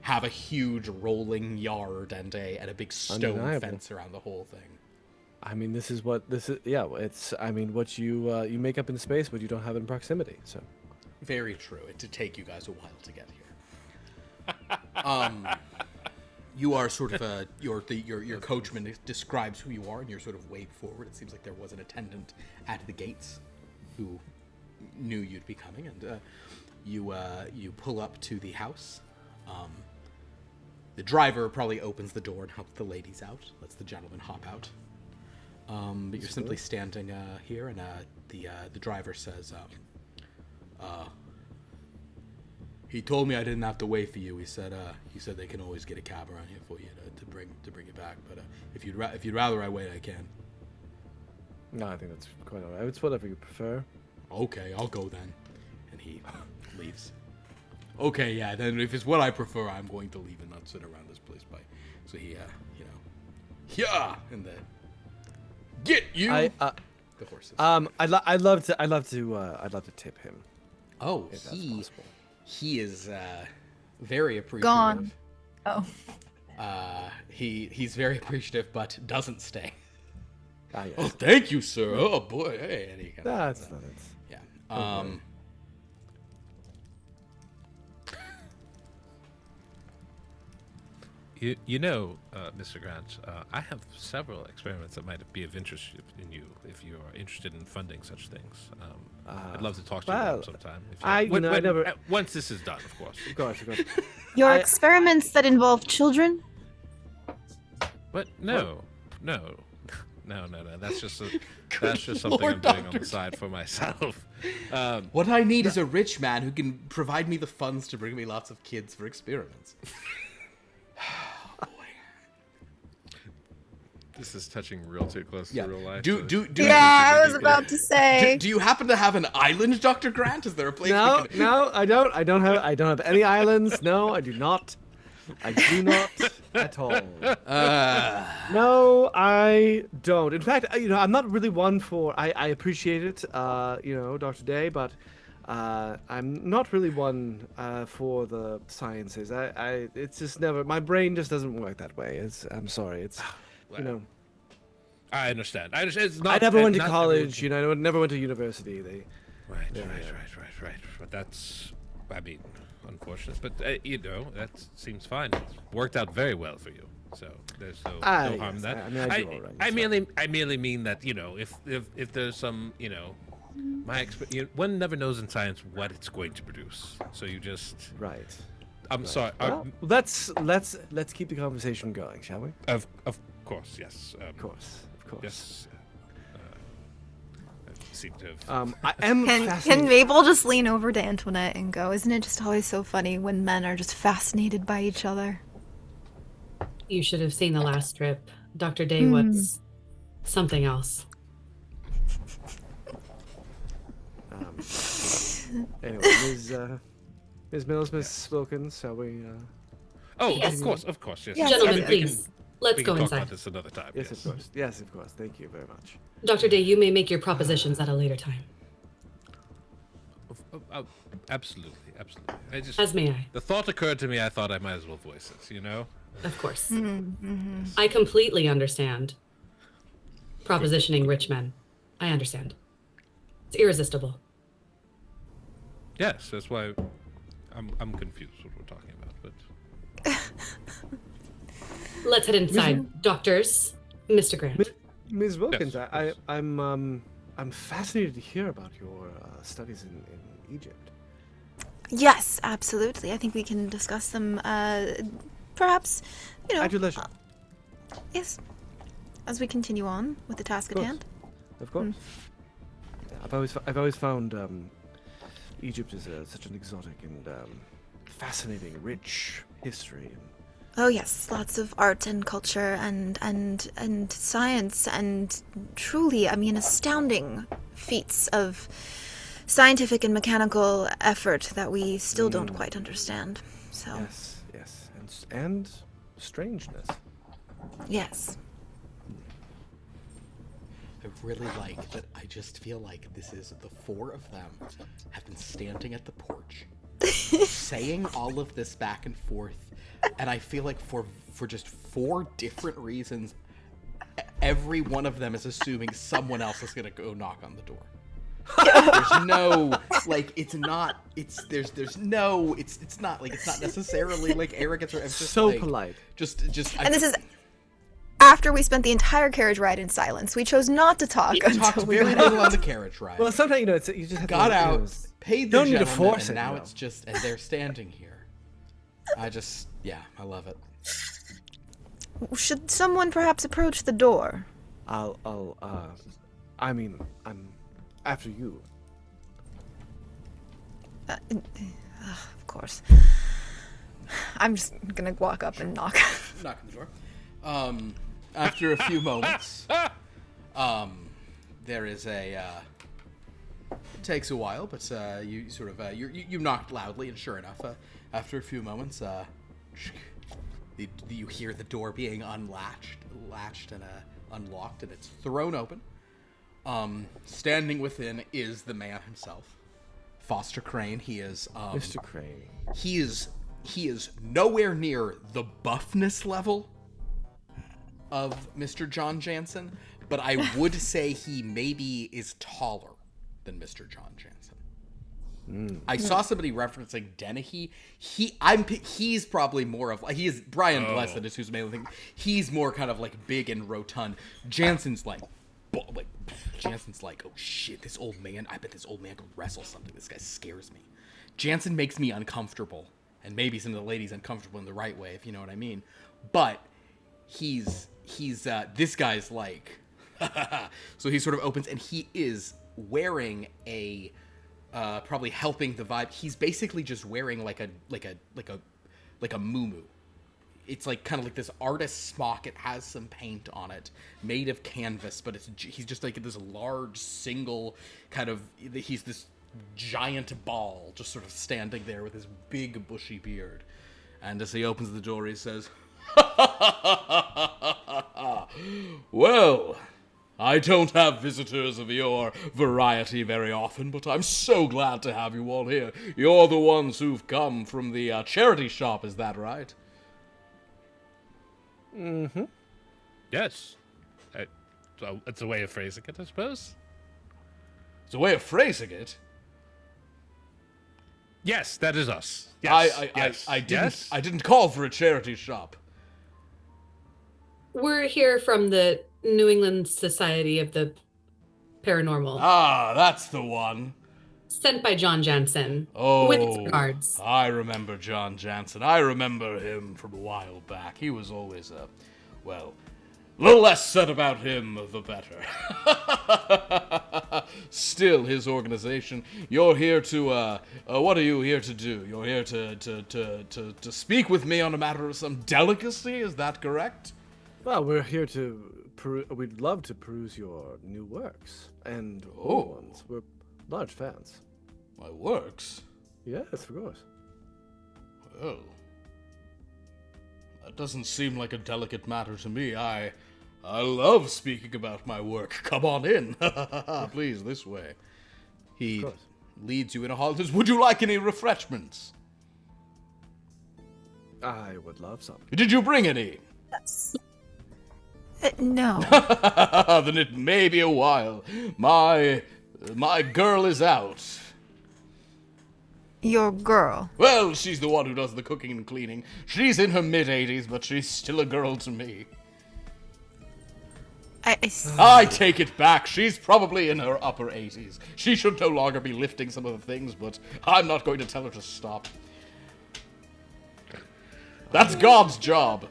have a huge rolling yard and a big stone Undeniable. fence around the whole thing. I mean, this is. Yeah, it's. I mean, what you make up in space, but you don't have in proximity. So. Very true. It did take you guys a while to get here. You are sort of your coachman describes who you are, and you're sort of waved forward. It seems like there was an attendant at the gates who knew you'd be coming, and you pull up to the house. The driver probably opens the door and helps the ladies out, lets the gentleman hop out. But you're simply standing here, and the driver says, he told me I didn't have to wait for you. He said they can always get a cab around here for you to bring you back. But if you'd rather I wait, I can. No, I think that's quite alright. It's whatever you prefer. Okay, I'll go then. And he leaves. Okay, yeah, then if it's what I prefer, I'm going to leave and not sit around this place so he, yeah, and then get you the horses. I'd love to tip him. Oh, if that's possible. He is very appreciative. Gone. Oh. He's very appreciative, but doesn't stay. Ah, yes. Oh, thank you, sir. Oh boy, hey, and he kind of, That's not it. yeah. Okay. You know, Mr. Grant, I have several experiments that might be of interest in you if you are interested in funding such things. I'd love to talk to you about them sometime. If you, I never. Once this is done, of course. Of course. Your I- experiments that involve children? But no. That's just something Lord, I'm doing on Dr. the side for myself. What I need is a rich man who can provide me the funds to bring me lots of kids for experiments. Oh, boy. This is touching real too close Yeah. to real life. Do Yeah, I was about to say. Do you happen to have an island, Dr. Grant? Is there a place we No, can... no, I don't. I don't have any islands. No, I do not. I do not at all. No, I don't. In fact, I'm not really one for. I appreciate it, Dr. Day, but I'm not really one for the sciences. It's just never. My brain just doesn't work that way. I'm sorry. It's, I understand. It's not. I never went to not college. I never went to university. Right. But that's, I mean, unfortunate. But that seems fine. It's worked out very well for you. So there's no harm in that. I mean, I do all right. I merely mean that if there's some one never knows in science what it's going to produce. So you just Right. I'm sorry. Well, let's keep the conversation going, shall we? Of course, yes. Of course. Yes. I seem to have. I am Can fascinated. Mabel just lean over to Antoinette and go, isn't it just always so funny when men are just fascinated by each other? You should have seen the last strip. Dr. Day was something else. Anyway, Ms. Mills, Miss Wilkins, shall we? Yes. Of course, yes. Yes, Gentlemen, yes, please, let's We go can talk inside. about this another time. Yes, of course. Yes, of course. Thank you very much. Dr. Day, you may make your propositions at a later time. Absolutely. As may I. The thought occurred to me. I thought I might as well voice it. Of course. I completely understand propositioning rich men. I understand. It's irresistible. Yes, that's why I'm confused what we're talking about. But Let's head inside. Doctors, Mr. Grant. Ms. Wilkins, Yes, I'm fascinated to hear about your studies in Egypt. Yes, absolutely. I think we can discuss them, perhaps, At your leisure. yes, as we continue on with the task at course. hand. Of course. Yeah, I've always found Egypt is such an exotic and fascinating, rich history. Oh yes, lots of art and culture and science and truly, astounding feats of scientific and mechanical effort that we still don't quite understand. So Yes, and strangeness. yes. I really like that. I just feel like this is the four of them have been standing at the porch, saying all of this back and forth, and I feel like for just four different reasons, every one of them is assuming someone else is gonna go knock on the door. There's no it's not necessarily like arrogance or it's just So like, polite. Just And this is after we spent the entire carriage ride in silence. We chose not to talk talked until we very went little on the carriage ride. Well, sometimes you just have Got to, out, paid the don't need to gentleman, force and it, now you know. it's just, and they're standing here. I love it. Should someone perhaps approach the door? I'm after you. Of course. I'm just gonna walk up and knock. Knock on the door. After a few moments, there is a. It takes a while, but you sort of you knocked loudly, and sure enough, after a few moments, you hear the door being latched and unlocked, and it's thrown open. Standing within is the man himself, Foster Crane. He is Mr. Crane. He is nowhere near the buffness level of Mr. John Jansen, but I would say he maybe is taller than Mr. John Jansen. I saw somebody referencing Dennehy. He's probably more of like Brian Blessed is who's mainly thing. He's more kind of like big and rotund. Jansen's like oh shit, this old man. I bet this old man could wrestle something. This guy scares me. Jansen makes me uncomfortable, and maybe some of the ladies uncomfortable in the right way, if you know what I mean. But he's this guy's like, so he sort of opens, and he is wearing a. Probably helping the vibe. He's basically just wearing like a muumuu. It's like kind of like this artist smock. It has some paint on it, made of canvas, but he's just like this large single kind of. He's this giant ball, just sort of standing there with his big bushy beard. And as he opens the door, he says, "Well. I don't have visitors of your variety very often, but I'm so glad to have you all here. You're the ones who've come from the charity shop, is that right?" Mm-hmm. Yes. So it's a way of phrasing it, I suppose. It's a way of phrasing it. Yes, that is us. Yes. I didn't call for a charity shop. We're here from the New England Society of the Paranormal. Ah, that's the one. Sent by John Jansen. Oh, with his regards. I remember John Jansen. I remember him from a while back. He was always a little less said about him, the better. Still, his organization. You're here to, what are you here to do? You're here to speak with me on a matter of some delicacy, is that correct? Well, we're here to. We'd love to peruse your new works and old ones. We're large fans. My works? Yes, of course. Well, that doesn't seem like a delicate matter to me. I love speaking about my work. Come on in. Please, this way. He leads you in a hall and says, "Would you like any refreshments?" I would love some. Did you bring any? Yes. No. Then it may be a while. My girl is out. Your girl. Well, she's the one who does the cooking and cleaning. She's in her mid-80s, but she's still a girl to me. I take it back. She's probably in her upper 80s. She should no longer be lifting some of the things, but I'm not going to tell her to stop. That's God's job.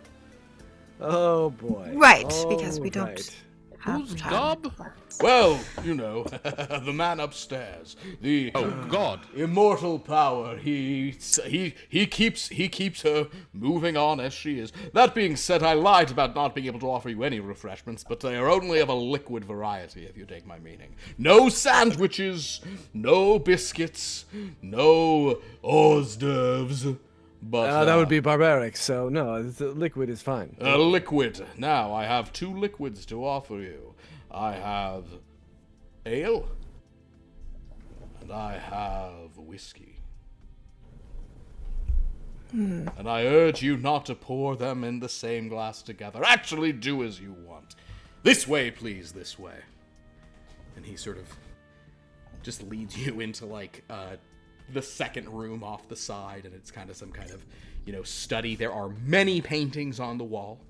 Oh boy. Right, All because we don't right. have Who's time. Gob? Well, you know, the man upstairs, the God. immortal power. He keeps her moving on as she is. That being said, I lied about not being able to offer you any refreshments, but they are only of a liquid variety, if you take my meaning. No sandwiches, no biscuits, no hors d'oeuvres. But That would be barbaric, so no, the liquid is fine. a liquid. Now, I have two liquids to offer you. I have ale, and I have whiskey. And I urge you not to pour them in the same glass together. Actually, do as you want. This way, please, this way. And he sort of just leads you into, like, the second room off the side, and it's kind of some kind of, study. There are many paintings on the wall,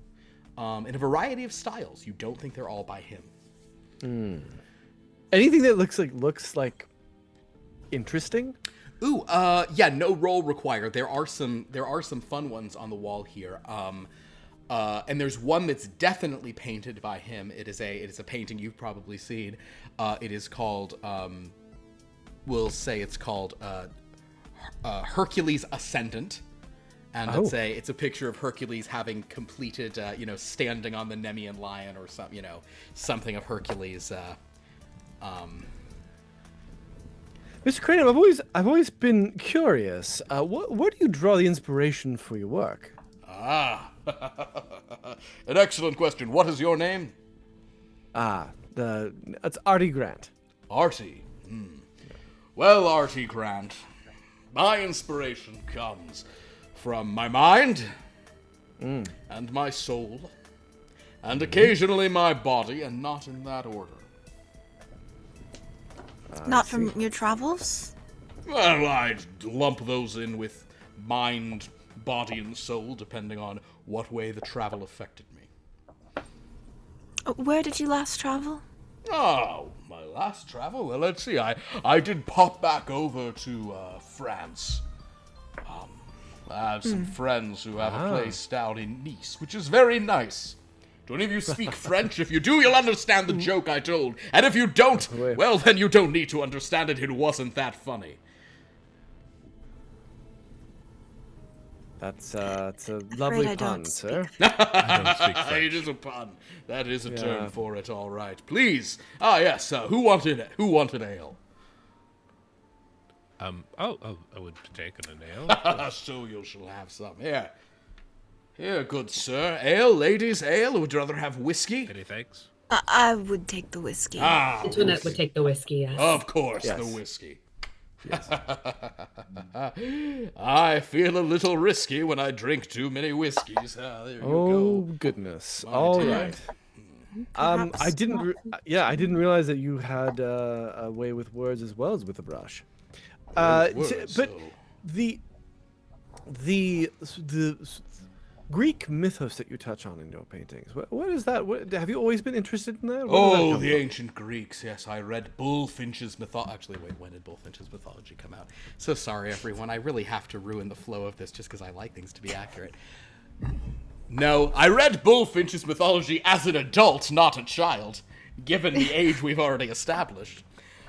in a variety of styles. You don't think they're all by him. Anything that looks like interesting? Ooh, yeah, no roll required. There are some fun ones on the wall here. And there's one that's definitely painted by him. It is a painting you've probably seen. It is called we'll say it's called Hercules Ascendant. And it's a picture of Hercules having completed, standing on the Nemean lion or something of Hercules. Mr. Crane, I've always been curious. Where do you draw the inspiration for your work? Ah, an excellent question. What is your name? It's Artie Grant. Artie. Well, Artie Grant, my inspiration comes from my mind and my soul, and occasionally my body, and not in that order. Not from your travels? Well, I'd lump those in with mind, body, and soul, depending on what way the travel affected me. Where did you last travel? Oh, my last travel? Well, let's see. I did pop back over to France. I have some friends who have a place down in Nice, which is very nice. Do any of you speak French? If you do, you'll understand the joke I told. And if you don't, well, then you don't need to understand it. It wasn't that funny. It's a lovely I pun, don't sir. I don't speak French. It is a pun. That is a term for it, all right. Please. Ah, yes. Who wanted ale? I would take an ale. So you shall have some. Here, good sir. Ale, ladies, ale. Would you rather have whiskey? Any thanks? I would take the whiskey. Antoinette would take the whiskey, yes. Of course, Yes. the whiskey. Yes. I feel a little risky when I drink too many whiskeys. There you Oh go. goodness! My All dear. right. I Perhaps didn't. not. I didn't realize that you had a way with words as well as with a brush. With But words, so- the Greek mythos that you touch on in your paintings. What is that? Have you always been interested in that? Where did that Oh, come the from? ancient Greeks. Yes, I read Bullfinch's mythology. Actually, wait, when did Bullfinch's mythology come out? So sorry, everyone. I really have to ruin the flow of this just because I like things to be accurate. No, I read Bullfinch's mythology as an adult, not a child, given the age we've already established.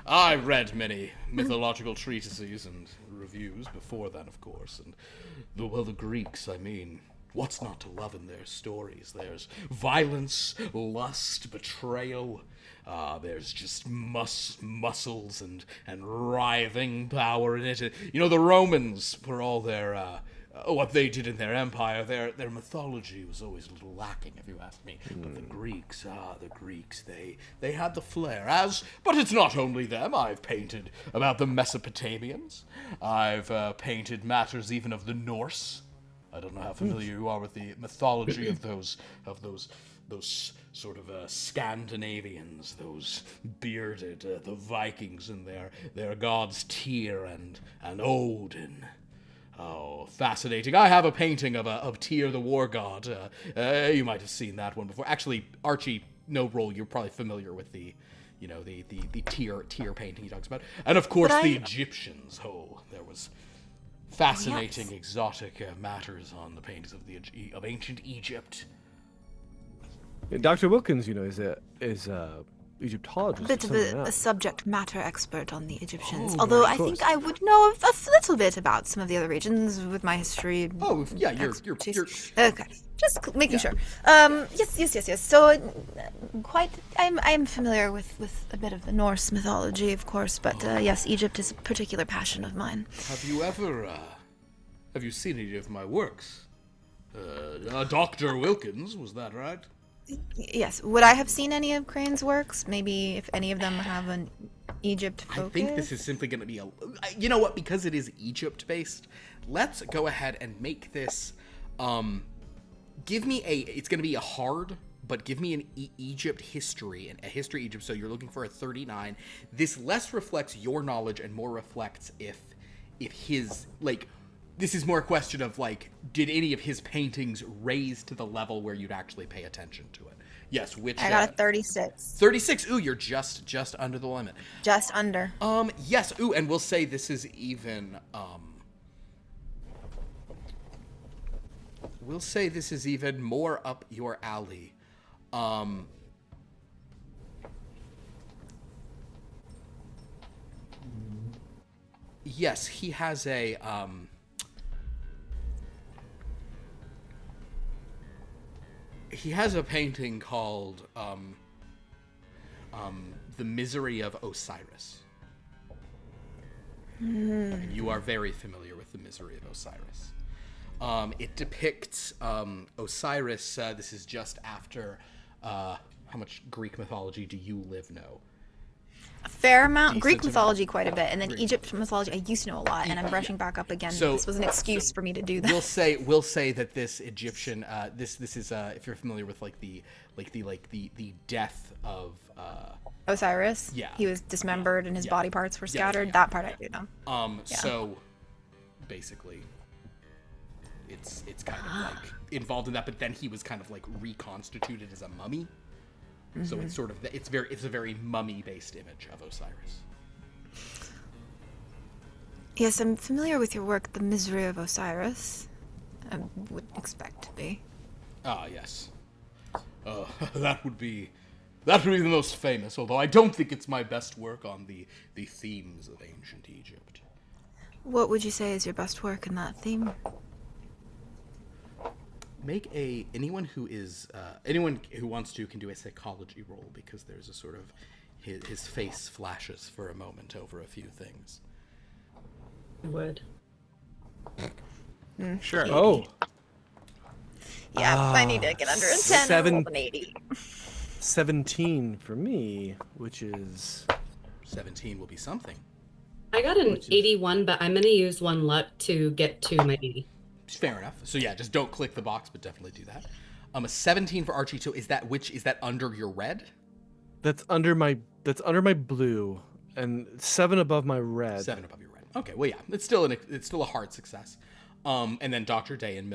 I read many mythological treatises and reviews before then, of course, and the Greeks, I mean, what's not to love in their stories? There's violence, lust, betrayal. There's just muscles and writhing power in it. You know, the Romans, for all their what they did in their empire, their mythology was always a little lacking, if you ask me. But the Greeks, they had the flair. But it's not only them. I've painted about the Mesopotamians. I've painted matters even of the Norse. I don't know how familiar you are with the mythology of those sort of Scandinavians, those bearded, the Vikings and their gods Tyr and Odin. Oh, fascinating! I have a painting of Tyr, the war god. You might have seen that one before. Actually, Archie, no roll. You're probably familiar with the Tyr painting he talks about, and of course the Egyptians. Oh, there was fascinating, exotic matters on the paintings of ancient Egypt. Dr. Wilkins, you know, is a Egyptologist. Bit of something a else. subject matter expert on the Egyptians. Oh, Although of I think course. I would know a little bit about some of the other regions with my history. Oh, yeah, you're expertise. Okay, just making sure. Yes. So, I'm familiar with a bit of the Norse mythology, of course, but yes, Egypt is a particular passion of mine. Have you seen any of my works? Dr. Wilkins, was that right? Yes. Would I have seen any of Crane's works? Maybe if any of them have an Egypt focus? I think this is simply going to be you know what? Because it is Egypt based, let's go ahead and make this. It's going to be a hard, but give me an Egypt history and a history Egypt. So you're looking for a 39. This less reflects your knowledge and more reflects if his This is more a question of, did any of his paintings raise to the level where you'd actually pay attention to it? Yes, which... I got a 36. 36. Ooh, you're just under the limit. Just under. Yes. Ooh, and we'll say this is even, we'll say this is even more up your alley. Yes, he has a, he has a painting called The Misery of Osiris. And you are very familiar with The Misery of Osiris. It depicts Osiris. This is just after. How much Greek mythology do you know? A fair amount. Greek Decent mythology quite a bit, and then Greek. Egyptian mythology I used to know a lot, and I'm brushing back up again. So- This was an excuse for me to do that. We'll say that this Egyptian this is if you're familiar with like the death of Osiris. Yeah. He was dismembered and his Yeah. body parts were Yeah, scattered. yeah, That part I do know. So basically it's kind of like involved in that, but then he was kind of like reconstituted as a mummy. So it's sort of it's a very mummy based image of Osiris. Yes, I'm familiar with your work, The Misery of Osiris. I would expect to be. Ah, yes. That would be the most famous, although I don't think it's my best work on the themes of ancient Egypt. What would you say is your best work in that theme? Make anyone who wants to can do a psychology roll, because there's a sort of his face flashes for a moment over a few things. Would. Sure. Oh, Yeah, I need to get under a 10 seven- and roll an 80. 17 for me, which is 17 will be something. I got an 81, but I'm going to use one luck to get to my 80. Fair enough. So yeah, just don't click the box, but definitely do that. A 17 for Archie. So is that under your red? that's under my blue and 7 above my red. 7 above your red. Okay, well yeah, it's still a hard success. And then Dr. Day and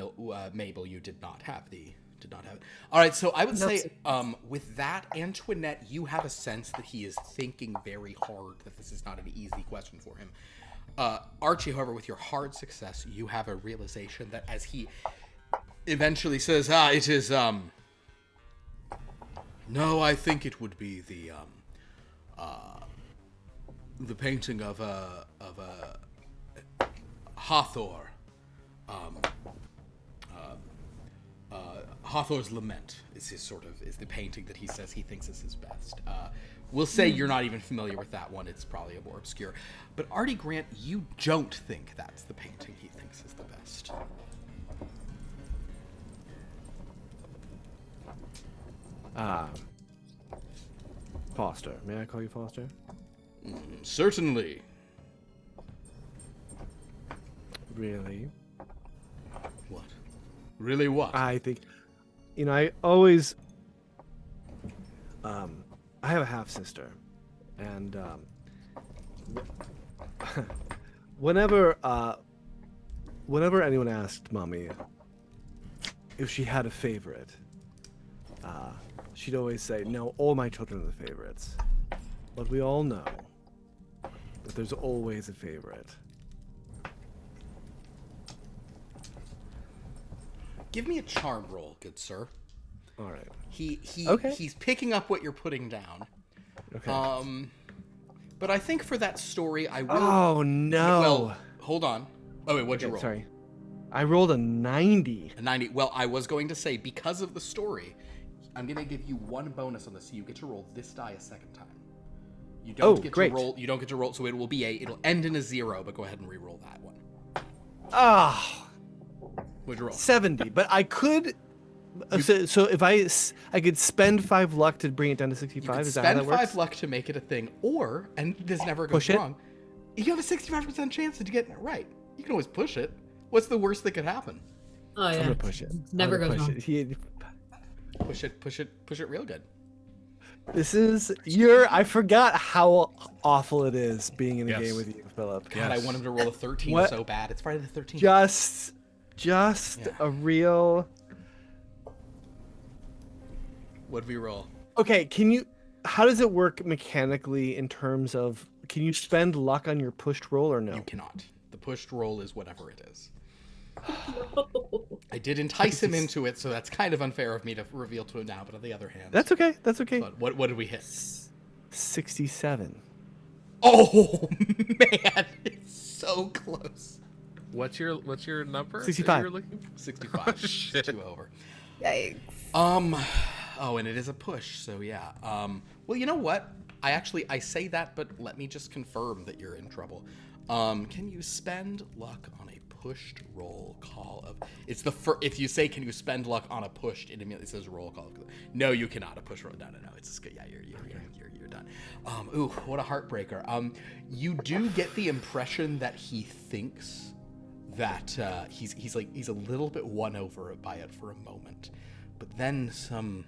Mabel, you did not have it. All right, so I would say with that, Antoinette, you have a sense that he is thinking very hard, that this is not an easy question for him. Archie, however, with your hard success, you have a realization that as he eventually says, it is, no, I think it would be the painting of Hathor. Hathor's Lament is the painting that he says he thinks is his best. We'll say you're not even familiar with that one. It's probably a more obscure. But Artie Grant, you don't think that's the painting he thinks is the best. Foster. May I call you Foster? Certainly. Really? What? Really what? I think, I always, I have a half sister, and whenever anyone asked Mommy if she had a favorite, she'd always say, "No, all my children are the favorites." But we all know that there's always a favorite. Give me a charm roll, good sir. All right. Okay. He's picking up what you're putting down. Okay. But I think for that story, I will. Oh no. Well, hold on. Oh wait, what'd you roll? Sorry. I rolled a 90. A 90. Well, I was going to say, because of the story, I'm going to give you one bonus on this, so you get to roll this die a second time. You don't get great. to roll. You don't get to roll, so it'll end in a 0. But go ahead and re-roll that one. Ah. What'd you roll? 70, but I could. So if I could spend 5 luck to bring it down to 65. You could Is that how spend that works? 5 luck to make it a thing, or, and this never goes Push it? wrong, you have a 65% chance to get it right. You can always push it. What's the worst that could happen? Oh, yeah. I'm gonna push it. Never I'm gonna goes push wrong. it. Push it real good. This is I forgot how awful it is being in a Yes. game with you, Philip. God, I want him to roll a 13 What? so bad. It's Friday the 13th. Just Yeah. a real. What'd we roll? Okay, how does it work mechanically in terms of, can you spend luck on your pushed roll or no? You cannot. The pushed roll is whatever it is. I did entice him into it, so that's kind of unfair of me to reveal to him now. But on the other hand, That's okay. but what did we hit? 67. Oh man, it's so close. What's your number? 65. You're looking? 65. Oh, shit. 2 over. Yikes. Oh, and it is a push, so yeah. Well, you know what? I say that, but let me just confirm that you're in trouble. Can you spend luck on a pushed roll call of. It's the if you say, "Can you spend luck on a pushed?" It immediately says roll call. No, you cannot. A push roll. No. It's just good. Yeah, you're done. Ooh, what a heartbreaker. You do get the impression that he thinks that he's a little bit won over by it for a moment, but then some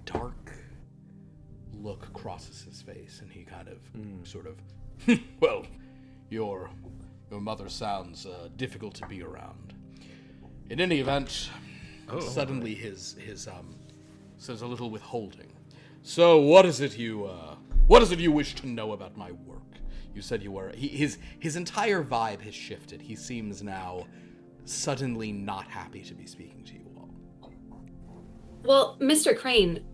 dark look crosses his face, and he kind of sort of, well, your mother sounds difficult to be around. In any event, suddenly his says a little withholding. So what is it you wish to know about my work? You said you were his entire vibe has shifted. He seems now suddenly not happy to be speaking to you all. Well, Mr. Crane,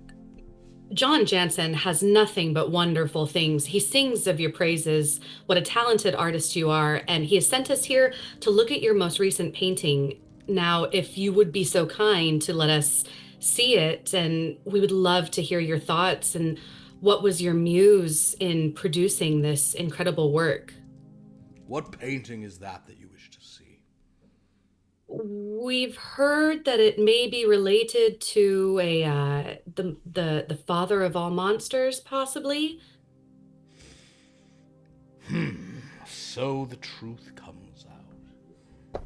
John Jansen has nothing but wonderful things. He sings of your praises, what a talented artist you are, and he has sent us here to look at your most recent painting. Now, if you would be so kind to let us see it, and we would love to hear your thoughts and what was your muse in producing this incredible work. What painting is that you wish to see? We've heard that it may be related to the father of all monsters, possibly. So the truth comes out.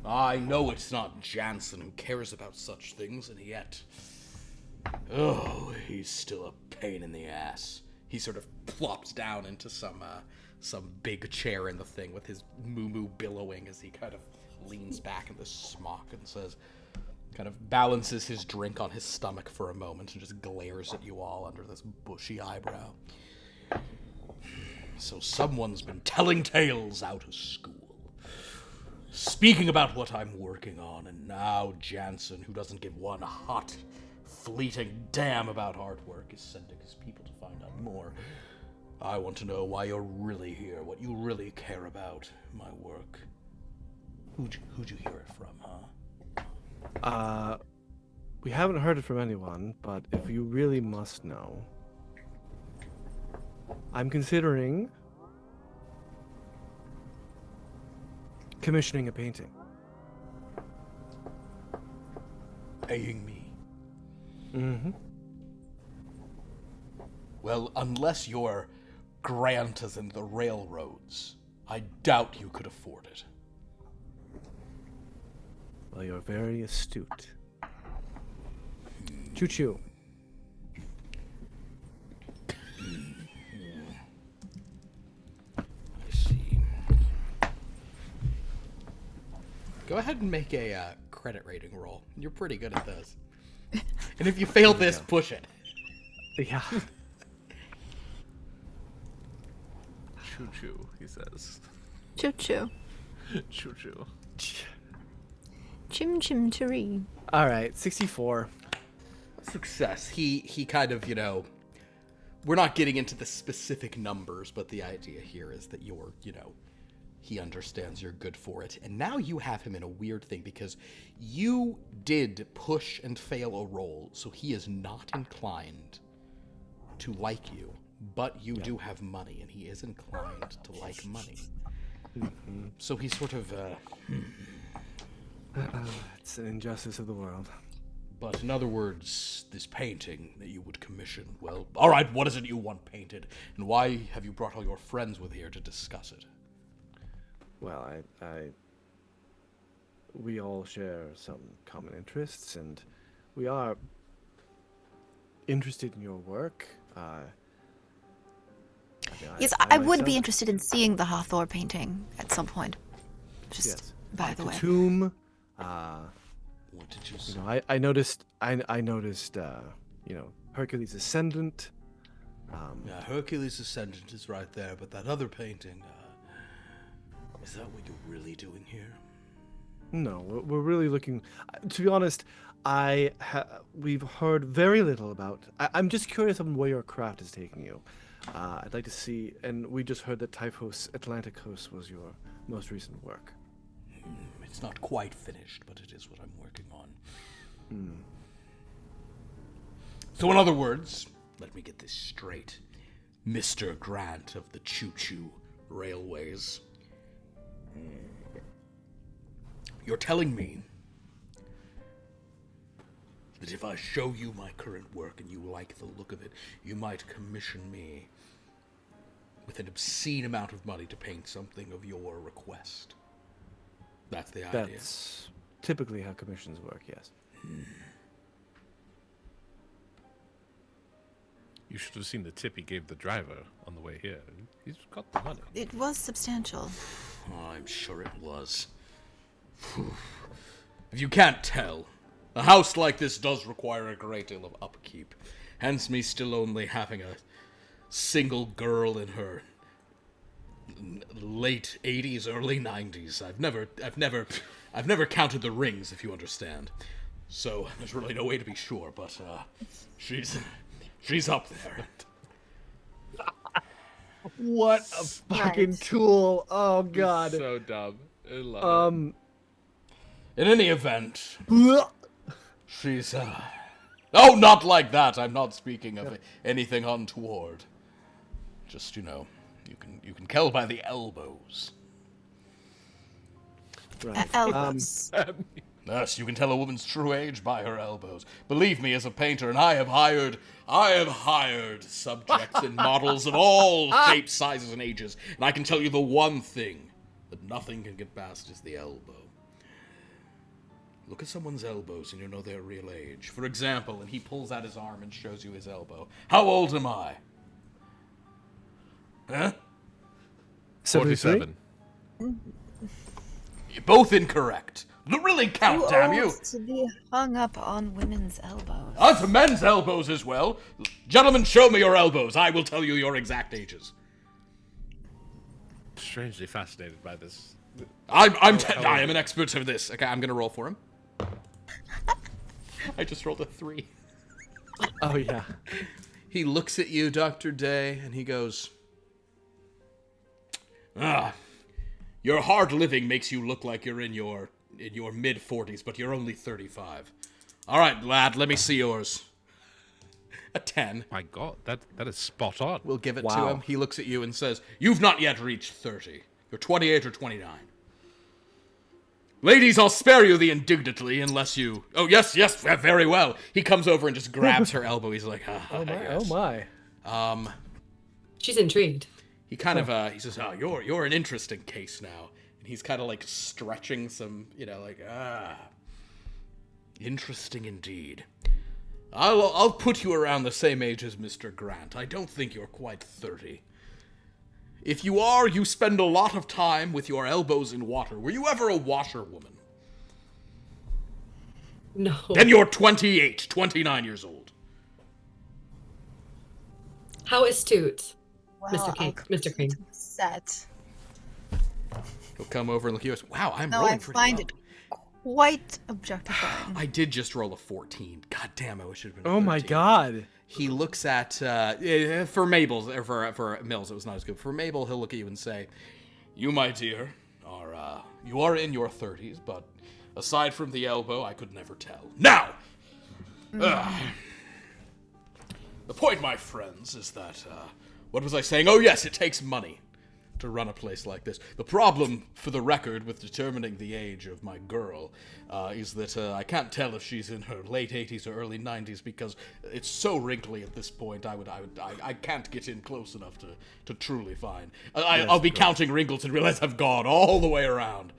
I know it's not Jansen who cares about such things, and yet, he's still a pain in the ass. He sort of plops down into some big chair in the thing with his moo-moo billowing as he kind of leans back in the smock and says, kind of balances his drink on his stomach for a moment and just glares at you all under this bushy eyebrow. So someone's been telling tales out of school, speaking about what I'm working on, and now Jansen, who doesn't give one hot, fleeting damn about artwork, is sending his people to find out more. I want to know why you're really here, what you really care about, my work. Who'd you hear it from, huh? We haven't heard it from anyone, but if you really must know, I'm considering commissioning a painting. Paying me? Mm-hmm. Well, unless your grant is in the railroads, I doubt you could afford it. Well, you're very astute. Choo-choo. I see. Go ahead and make a credit rating roll. You're pretty good at those. And if you fail this, push it. Yeah. Choo-choo, he says. Choo-choo. Choo-choo. Chim-chim-cheree. All right, 64. Success. He kind of, we're not getting into the specific numbers, but the idea here is that you're, he understands you're good for it. And now you have him in a weird thing because you did push and fail a roll, so he is not inclined to like you, but you do have money, and he is inclined to like money. So he's sort of, It's an injustice of the world. But in other words, this painting that you would commission, well, all right, what is it you want painted? And why have you brought all your friends with here to discuss it? Well, we all share some common interests, and we are interested in your work. Yes, I would be interested in seeing the Hathor painting at some point. Just Yes. by the way. Tomb. What did you say? I noticed. Hercules' Ascendant. Yeah, Hercules' Ascendant is right there, but that other painting, is that what you're really doing here? No, we're really looking. To be honest, we've heard very little about. I'm just curious on where your craft is taking you. I'd like to see, and we just heard that Typhos Atlanticos was your most recent work. It's not quite finished, but it is what I'm working on. So in other words, let me get this straight. Mr. Grant of the Choo Choo Railways. You're telling me that if I show you my current work and you like the look of it, you might commission me with an obscene amount of money to paint something of your request. That's the idea. That's typically how commissions work, yes. You should have seen the tip he gave the driver on the way here. He's got the money. It was substantial. Oh, I'm sure it was. If you can't tell, a house like this does require a great deal of upkeep. Hence me still only having a single girl in her late 80s, early 90s. I've never counted the rings, if you understand. So there's really no way to be sure, but she's up there. What a fucking tool! Oh god. So dumb. I love it. In any event, she's oh, not like that. I'm not speaking of anything untoward. Just, you can tell by the elbows. Right. Elbows. Yes, you can tell a woman's true age by her elbows. Believe me, as a painter, and I have hired subjects and models of all shapes, sizes, and ages, and I can tell you the one thing that nothing can get past is the elbow. Look at someone's elbows and you know their real age. For example, and he pulls out his arm and shows you his elbow. How old am I? Huh? 47. You're both incorrect. Don't really count, Too damn old you. to be hung up on women's elbows. Onto men's elbows as well. Gentlemen, show me your elbows. I will tell you your exact ages. Strangely fascinated by this. I am an expert of this. Okay, I'm gonna roll for him. I just rolled a 3. Oh yeah. He looks at you, Dr. Day, and he goes, your hard living makes you look like you're in your mid-40s, but you're only 35. All right, lad, let me see yours. A 10. My God, that is spot on. We'll give it to Wow. him. He looks at you and says, you've not yet reached 30. You're 28 or 29. Ladies, I'll spare you the indignantly unless you... Oh, yes, very well. He comes over and just grabs her elbow. He's like, Oh my. yes. Oh my. She's intrigued. He kind of, he says, you're an interesting case now. And he's kind of like stretching some, interesting indeed. I'll put you around the same age as Mr. Grant. I don't think you're quite 30. If you are, you spend a lot of time with your elbows in water. Were you ever a washerwoman? No. Then you're 28, 29 years old. How astute, Well, Mr. King. Mr. King. Set. He'll come over and look at you and say, wow, I'm No, rolling I pretty find well. it quite objectifying. I did just roll a 14. God damn, I wish it had been Oh my 13. god. He looks at, for Mabel's, or for Mills, it was not as good. For Mabel, he'll look at you and say, you, my dear, you are in your 30s, but aside from the elbow, I could never tell. Now! The point, my friends, is that, what was I saying? Oh yes, it takes money to run a place like this. The problem, for the record, with determining the age of my girl, is that I can't tell if she's in her late 80s or early 90s because it's so wrinkly at this point. I can't get in close enough to truly find. I'll be counting wrinkles and realize I've gone all the way around.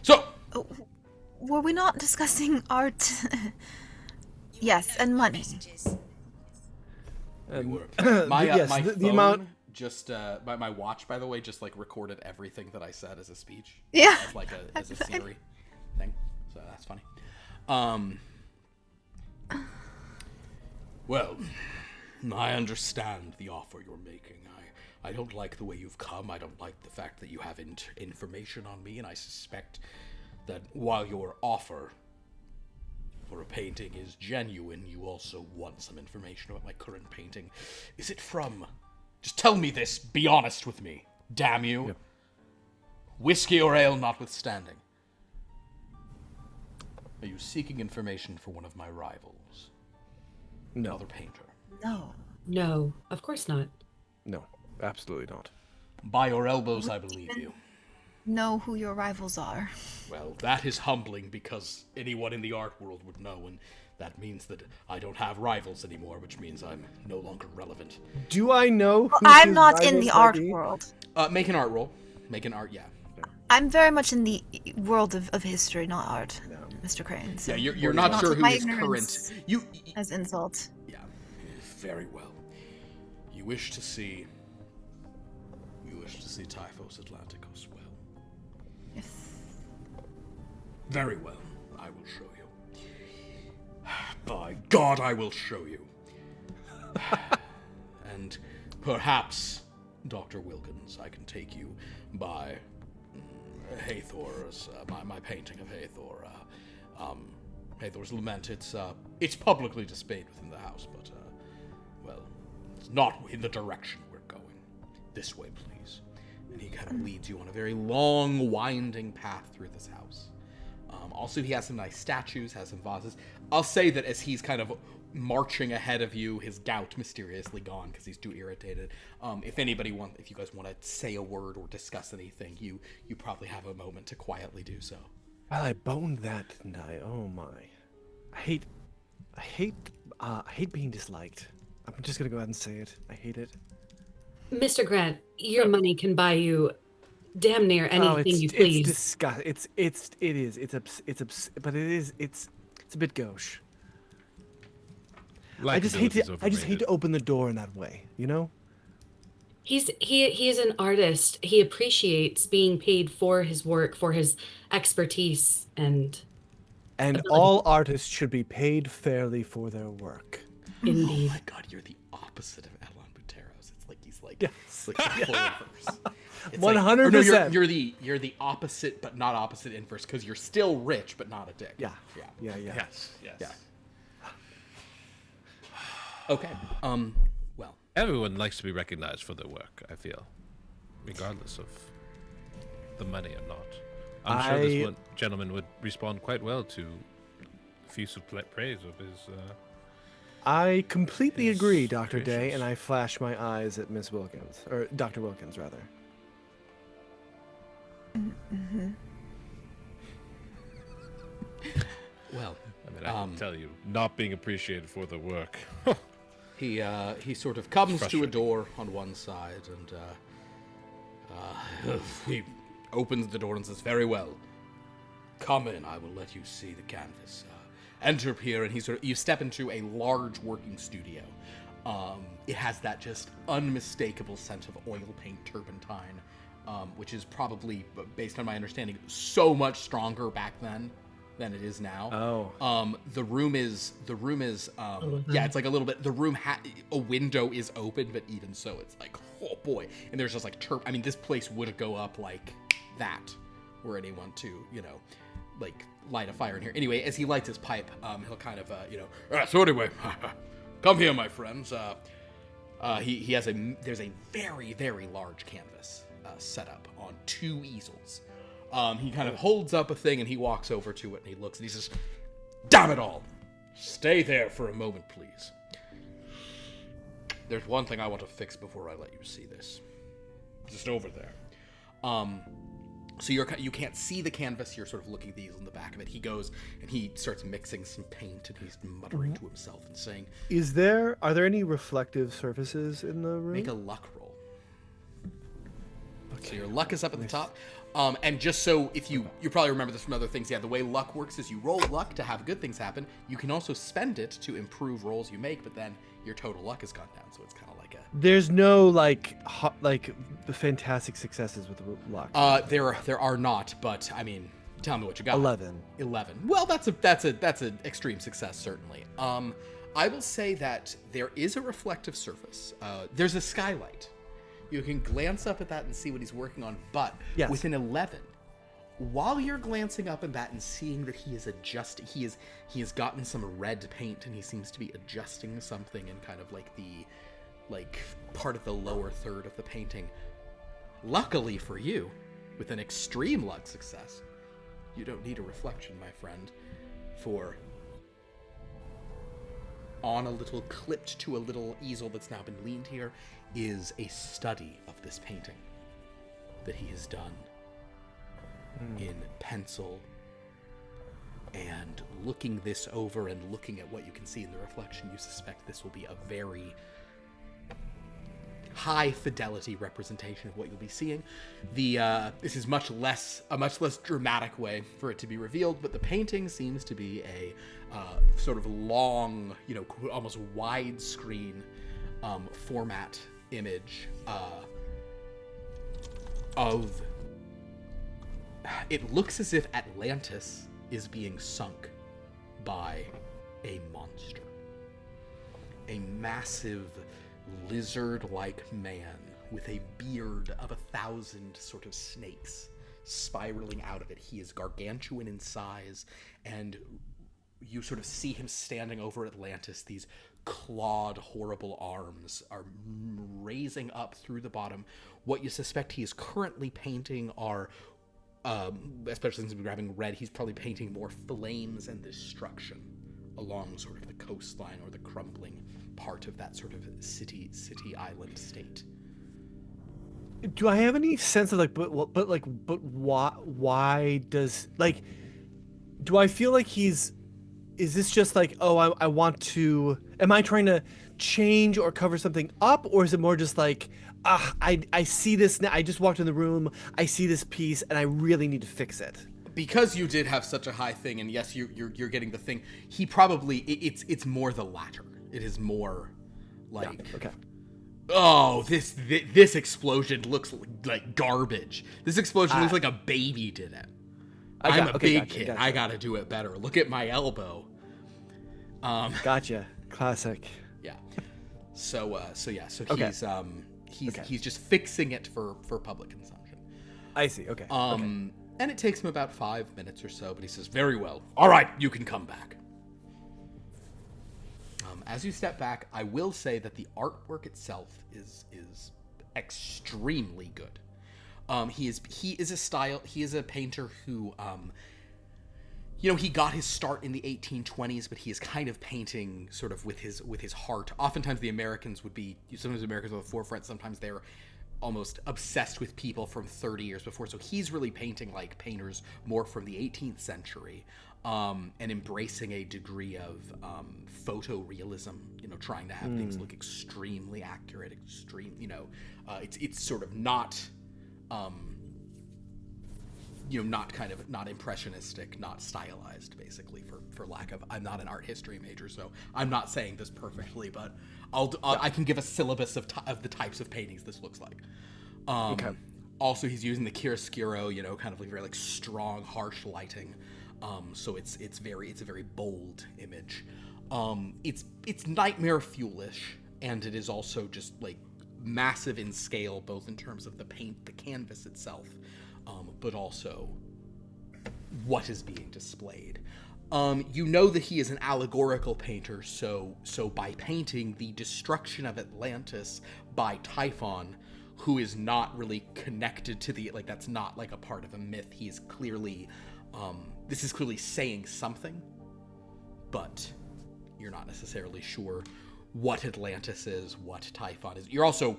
So, Were we not discussing art? Yes, and money. my yes, my the phone amount. just my watch, by the way, just like recorded everything that I said as a speech. Yeah. As like as a Siri thing. So that's funny. Well, I understand the offer you're making. I don't like the way you've come. I don't like the fact that you have information on me, and I suspect that while your offer for a painting is genuine, you also want some information about my current painting. Is it from... Just tell me this, be honest with me. Damn you. Yep. Whiskey or ale notwithstanding. Are you seeking information for one of my rivals? No. Another painter? No. No, of course not. No. Absolutely not. By your elbows, I believe you. Know who your rivals are. Well, that is humbling because anyone in the art world would know, and that means that I don't have rivals anymore, which means I'm no longer relevant. Do I know who I'm his not in rivals the might art be? world. Make an art roll. Yeah. I'm very much in the world of history, not art, Mr. Crane. So Yeah, you're not sure take who my is current. ignorance You as insult. Yeah, very well. You wish to see Typhos Atlanticus well. Yes. Very well. I will show you. By God, I will show you. And perhaps, Dr. Wilkins, I can take you by Hathor's, my painting of Hathor. Hathor's Lament. It's publicly displayed within the house, but, well, it's not in the direction we're going. This way, please. And he kind of leads you on a very long, winding path through this house. Also, he has some nice statues, has some vases. I'll say that as he's kind of marching ahead of you, his gout mysteriously gone because he's too irritated. If you guys want to say a word or discuss anything, you probably have a moment to quietly do so. Well, I boned that, didn't I? Oh my! I hate being disliked. I'm just gonna go ahead and say it. I hate it. Mr. Grant, your money can buy you damn near anything you please. It's disgusting. But it's a bit gauche. I just hate to open the door in that way, you know? He is an artist. He appreciates being paid for his work, for his expertise, and all artists should be paid fairly for their work. Indeed. Oh my God, you're the opposite of Elon Buteros. It's like he's like, Yes. it's like the full inverse. It's 100%. Like, no, you're the opposite, but not opposite inverse, because you're still rich, but not a dick. Yeah. Yes. Yeah. Okay. Well. Everyone likes to be recognized for their work, I feel, regardless of the money or not. I'm sure this one gentleman would respond quite well to effusive praise of his. I completely his agree, Dr. Day, creations. and I flash my eyes at Miss Wilkins, or Dr. Wilkins, rather. Mm-hmm. Well. I mean, I can tell you, not being appreciated for the work. He sort of comes to a Frustrating. door on one side, and he opens the door and says, "Very well. Come in. I will let you see the canvas. Enter here." And you step into a large working studio. It has that just unmistakable scent of oil paint turpentine, which is probably, based on my understanding, so much stronger back then than it is now. Oh. The room is yeah, it's like a little bit, the room a window is open, but even so it's like, oh boy. And there's just like I mean, this place would go up like that were anyone to, like light a fire in here. Anyway, as he lights his pipe, he'll kind of so anyway, come here, my friends. There's a very, very large canvas set up on 2 easels. He kind of holds up a thing and he walks over to it and he looks and he says, "Damn it all! Stay there for a moment, please. There's one thing I want to fix before I let you see this. Just over there." So you can't see the canvas. You're sort of looking at the easel in the back of it. He goes and he starts mixing some paint and he's muttering to himself and saying, Are there any reflective surfaces in the room? "Make a luck roll." Okay. So your luck is up at the top. And just so, if you probably remember this from other things, yeah, the way luck works is you roll luck to have good things happen. You can also spend it to improve rolls you make, but then your total luck has gone down, so it's kind of like a... There's no, like fantastic successes with luck. There are not, but, I mean, tell me what you got. 11. Well, that's an extreme success, certainly. I will say that there is a reflective surface. There's a skylight. You can glance up at that and see what he's working on, but Yes. with an 11, while you're glancing up at that and seeing that he is adjusting, he has gotten some red paint and he seems to be adjusting something in kind of like the part of the lower third of the painting. Luckily for you, with an extreme luck success, you don't need a reflection, my friend, for on a little clipped to a little easel that's now been leaned here is a study of this painting. that he has done in pencil. And looking this over and looking at what you can see in the reflection, you suspect this will be a very high fidelity representation of what you'll be seeing. This is a much less dramatic way for it to be revealed, but the painting seems to be a sort of long, almost widescreen format image of. It looks as if Atlantis is being sunk by a monster. A massive lizard-like man with a beard of 1,000 sort of snakes spiraling out of it. He is gargantuan in size, and you sort of see him standing over Atlantis. These clawed, horrible arms are raising up through the bottom. What you suspect he is currently painting are especially since he's grabbing red, he's probably painting more flames and destruction along sort of the coastline or the crumbling part of that sort of city island state. Do I have any sense of but why does, like, do I feel like is this just like, oh, I want to, am I trying to change or cover something up, or is it more just like, I see this now, I just walked in the room, I see this piece, and I really need to fix it? Because you did have such a high thing, and yes, you're getting the thing. He probably it's more the latter. It is more like, yeah, okay. Oh, this explosion looks like garbage. This explosion looks like a baby did it. I'm a big kid. Gotcha. I gotta do it better. Look at my elbow. Gotcha. Classic. Yeah. So okay. He's just fixing it for public consumption. I see. Okay. And it takes him about 5 minutes or so, but he says, "Very well. All right, you can come back." As you step back, I will say that the artwork itself is extremely good. He is a painter who, he got his start in the 1820s, but he is kind of painting sort of with his heart. Oftentimes sometimes Americans are at the forefront, sometimes they're almost obsessed with people from 30 years before. So he's really painting like painters more from the 18th century, and embracing a degree of photorealism, trying to have things look extremely accurate, it's sort of not not impressionistic, not stylized, basically, for lack of, I'm not an art history major, so I'm not saying this perfectly, but I can give a syllabus of the types of paintings this looks like. Okay. Also, he's using the chiaroscuro, kind of like very like strong, harsh lighting. So it's a very bold image. It's nightmare fuelish, and it is also just like massive in scale, both in terms of the paint, the canvas itself, but also what is being displayed. That he is an allegorical painter, so by painting the destruction of Atlantis by Typhon, who is not really connected to that's not like a part of a myth. He is clearly, this is clearly saying something, but you're not necessarily sure what Atlantis is, what Typhon is. You're also,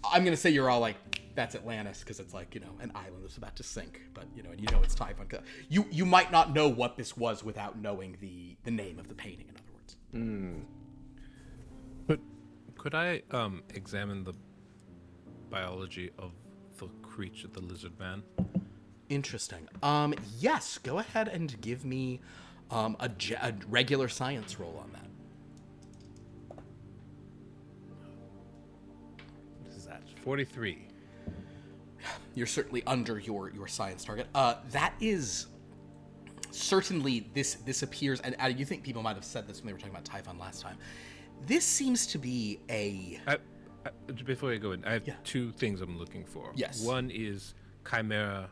I'm going to say you're all like, that's Atlantis, because it's like, an island that's about to sink, but, and it's Typhon. You might not know what this was without knowing the name of the painting, in other words. But could I examine the biology of the creature, the lizard man? Interesting. Yes, go ahead and give me a regular science roll on that. What is that? 43. You're certainly under your science target. That is certainly this appears, and you think people might have said this when they were talking about Typhon last time. This seems to be a. Before I go in, I have two things I'm looking for. Yes. One is chimera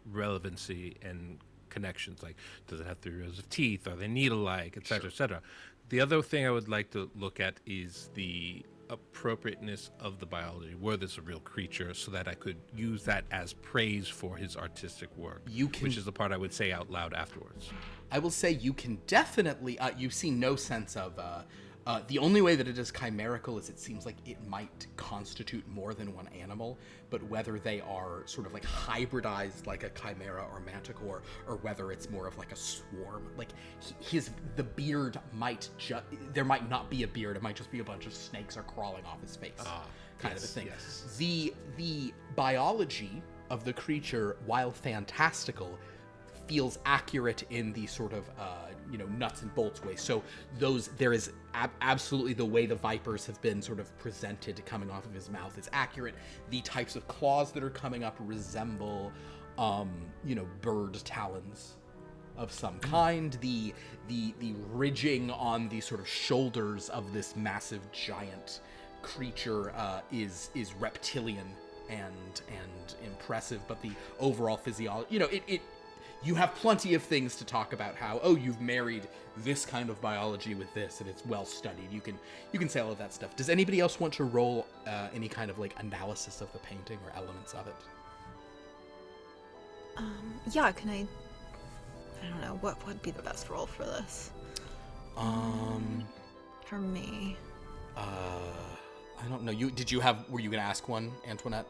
relevancy and connections. Like, does it have 3 rows of teeth? Are they needle-like, etc., etc. The other thing I would like to look at is the appropriateness of the biology. Were this a real creature, so that I could use that as praise for his artistic work, which is the part I would say out loud afterwards. I will say you can definitely. You see no sense of The only way that it is chimerical is it seems like it might constitute more than one animal, but whether they are sort of like hybridized like a chimera or manticore, or whether it's more of like a swarm, like the beard might there might not be a beard, it might just be a bunch of snakes are crawling off his face, kind of a thing. Yes. The biology of the creature, while fantastical, feels accurate in the sort of nuts and bolts way. So there is absolutely the way the vipers have been sort of presented coming off of his mouth is accurate. The types of claws that are coming up resemble bird talons of some kind. The ridging on the sort of shoulders of this massive giant creature is reptilian and impressive, but the overall physiology, you have plenty of things to talk about how, you've married this kind of biology with this and it's well studied. You can say all of that stuff. Does anybody else want to roll any kind of like analysis of the painting or elements of it? Yeah, can I don't know, what would be the best role for this? For me. I don't know. Were you gonna ask one, Antoinette?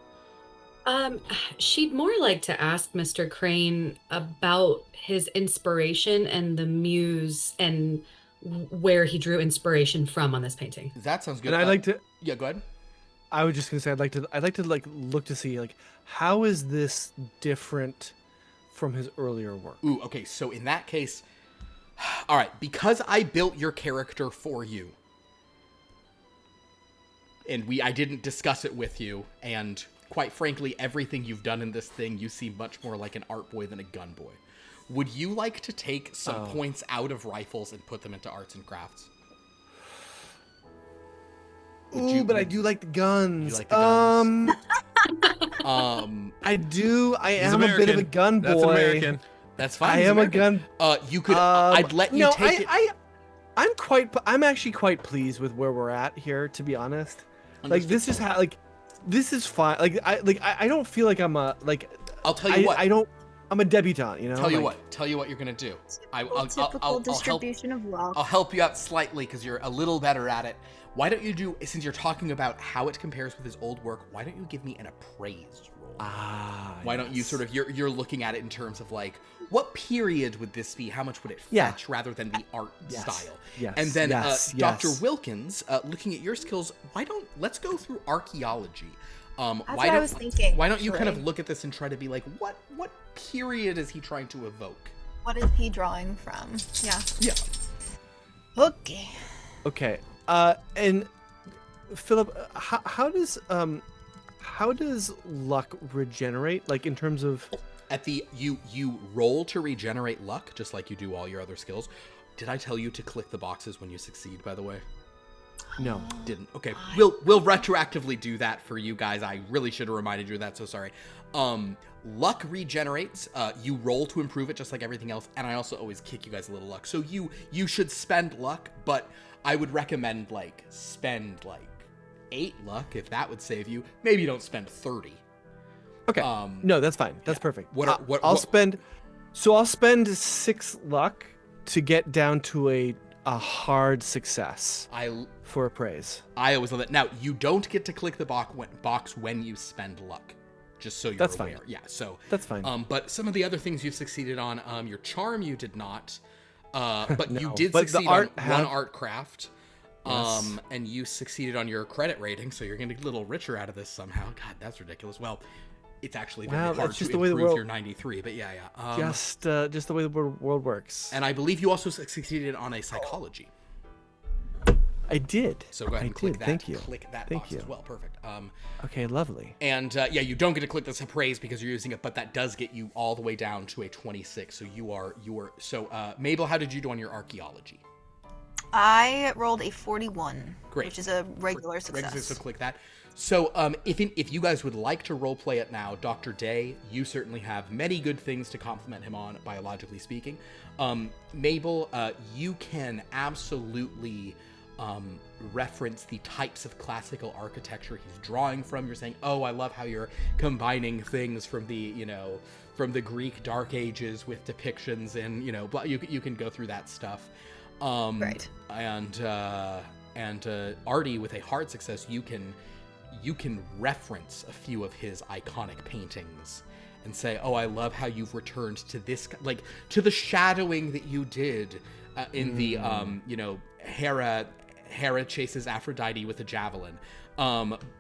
She'd more like to ask Mr. Crane about his inspiration and the muse and where he drew inspiration from on this painting. That sounds good. And I'd like to. Yeah, go ahead. I was just gonna say I'd like to like look to see like how is this different from his earlier work. Ooh, okay. So in that case, all right, because I built your character for you, and I didn't discuss it with you, and quite frankly, everything you've done in this thing, you seem much more like an art boy than a gun boy. Would you like to take some points out of rifles and put them into arts and crafts? But I do like the guns. You like the guns? I do. I He's am American. a bit of a gun boy. That's American. That's fine. I he's am a American. gun. You could. I'd let you take it. I'm actually quite pleased with where we're at here, to be honest. Like Understood. this just this is fine. I don't feel like I'm a like. I'll tell you what. I'm a debutante, you know. Tell you what you're gonna do. Typical distribution of wealth. I'll help you out slightly because you're a little better at it. Why don't you since you're talking about how it compares with his old work, why don't you give me an appraised roll? Why don't you sort of you're looking at it in terms of like what period would this be? How much would it fetch rather than the art style? Yes. And then Dr. Yes. Wilkins, looking at your skills, let's go through archaeology. That's what I was thinking. Why don't you kind of actually. look at this and try to be like, what period is he trying to evoke? What is he drawing from? Yeah. Yeah. Okay. Okay. And Philip, how does luck regenerate? Like in terms of you roll to regenerate luck, just like you do all your other skills. Did I tell you to click the boxes when you succeed, by the way? no. Didn't. Okay. We'll retroactively do that for you guys. I really should have reminded you of that, so sorry. Luck regenerates. You roll to improve it just like everything else, and I also always kick you guys a little luck. So you should spend luck, but I would recommend spend 8 luck if that would save you. Maybe you don't spend 30. Okay. No, that's fine. That's perfect. I'll spend 6 luck to get down to a hard success for appraise. I always love that. Now, you don't get to click the box when you spend luck, just so you're That's aware. fine. Yeah, so That's fine. But some of the other things you've succeeded on, your charm you did not, but you No, did but the succeed art on have- one art craft. Yes. And you succeeded on your credit rating, so you're going to get a little richer out of this somehow. God, that's ridiculous. Well, it's actually very hard that's to just the way the improve world- your 93, but yeah. Just the way the world works. And I believe you also succeeded on a psychology. I did. So go ahead and click that. Thank you. Click that Thank box you. as well. Perfect. Okay, lovely. And you don't get to click this appraise because you're using it, but that does get you all the way down to a 26. So you are. So Mabel, how did you do on your archaeology? I rolled a 41, Great. which is a regular success. So click that. So if you guys would like to roleplay it now, Dr. Day, you certainly have many good things to compliment him on, biologically speaking. Mabel, you can absolutely reference the types of classical architecture he's drawing from. You're saying, oh, I love how you're combining things from the Greek Dark Ages with depictions and, you can go through that stuff. Right. Artie, with a hard success, you can reference a few of his iconic paintings and say, "Oh, I love how you've returned to this, like to the shadowing that you did in the Hera chases Aphrodite with a javelin."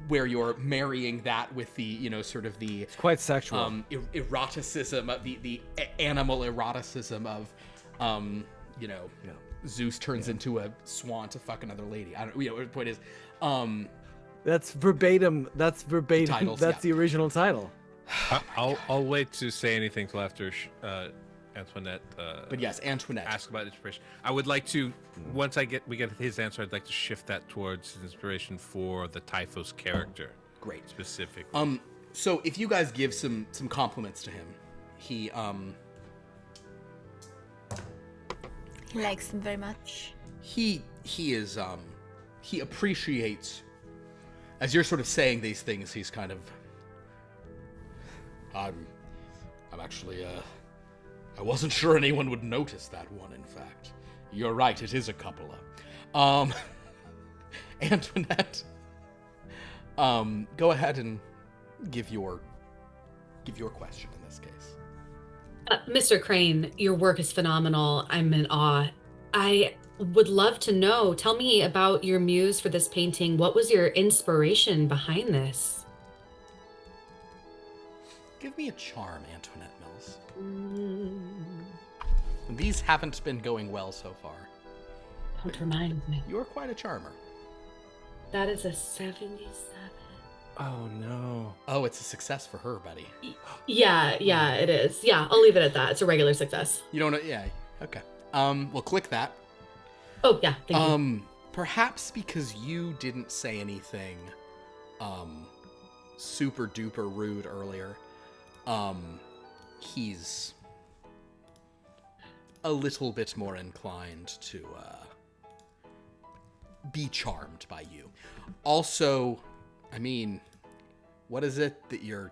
Where you're marrying that with the, sort of the... It's quite sexual. Eroticism, the animal eroticism of, Zeus turns into a swan to fuck another lady. I don't know, the point is... That's verbatim. Titles, that's the original title. I'll wait to say anything till after Antoinette. But yes, Antoinette. Ask about inspiration. I would like to, once we get his answer, I'd like to shift that towards his inspiration for the Typhos character. Great. Specifically. So if you guys give some compliments to him, he likes them very much. He is he appreciates, as you're sort of saying these things, he's kind of, I'm actually, I wasn't sure anyone would notice that one, in fact. You're right, it is a couple of. Antoinette, go ahead and give your question in this case. Mr. Crane, your work is phenomenal. I'm in awe. I would love to know, tell me about your muse for this painting. What was your inspiration behind this? Give me a charm, Antoinette Mills. These haven't been going well so far. Don't remind me. You're quite a charmer. That is a 77. Oh no. Oh, it's a success for her, buddy. Yeah, it is. Yeah, I'll leave it at that. It's a regular success. You don't know? Yeah. Okay. Well, click that. Oh, yeah. Thank you. Perhaps because you didn't say anything, super duper rude earlier. He's a little bit more inclined to be charmed by you. Also, I mean, what is it that you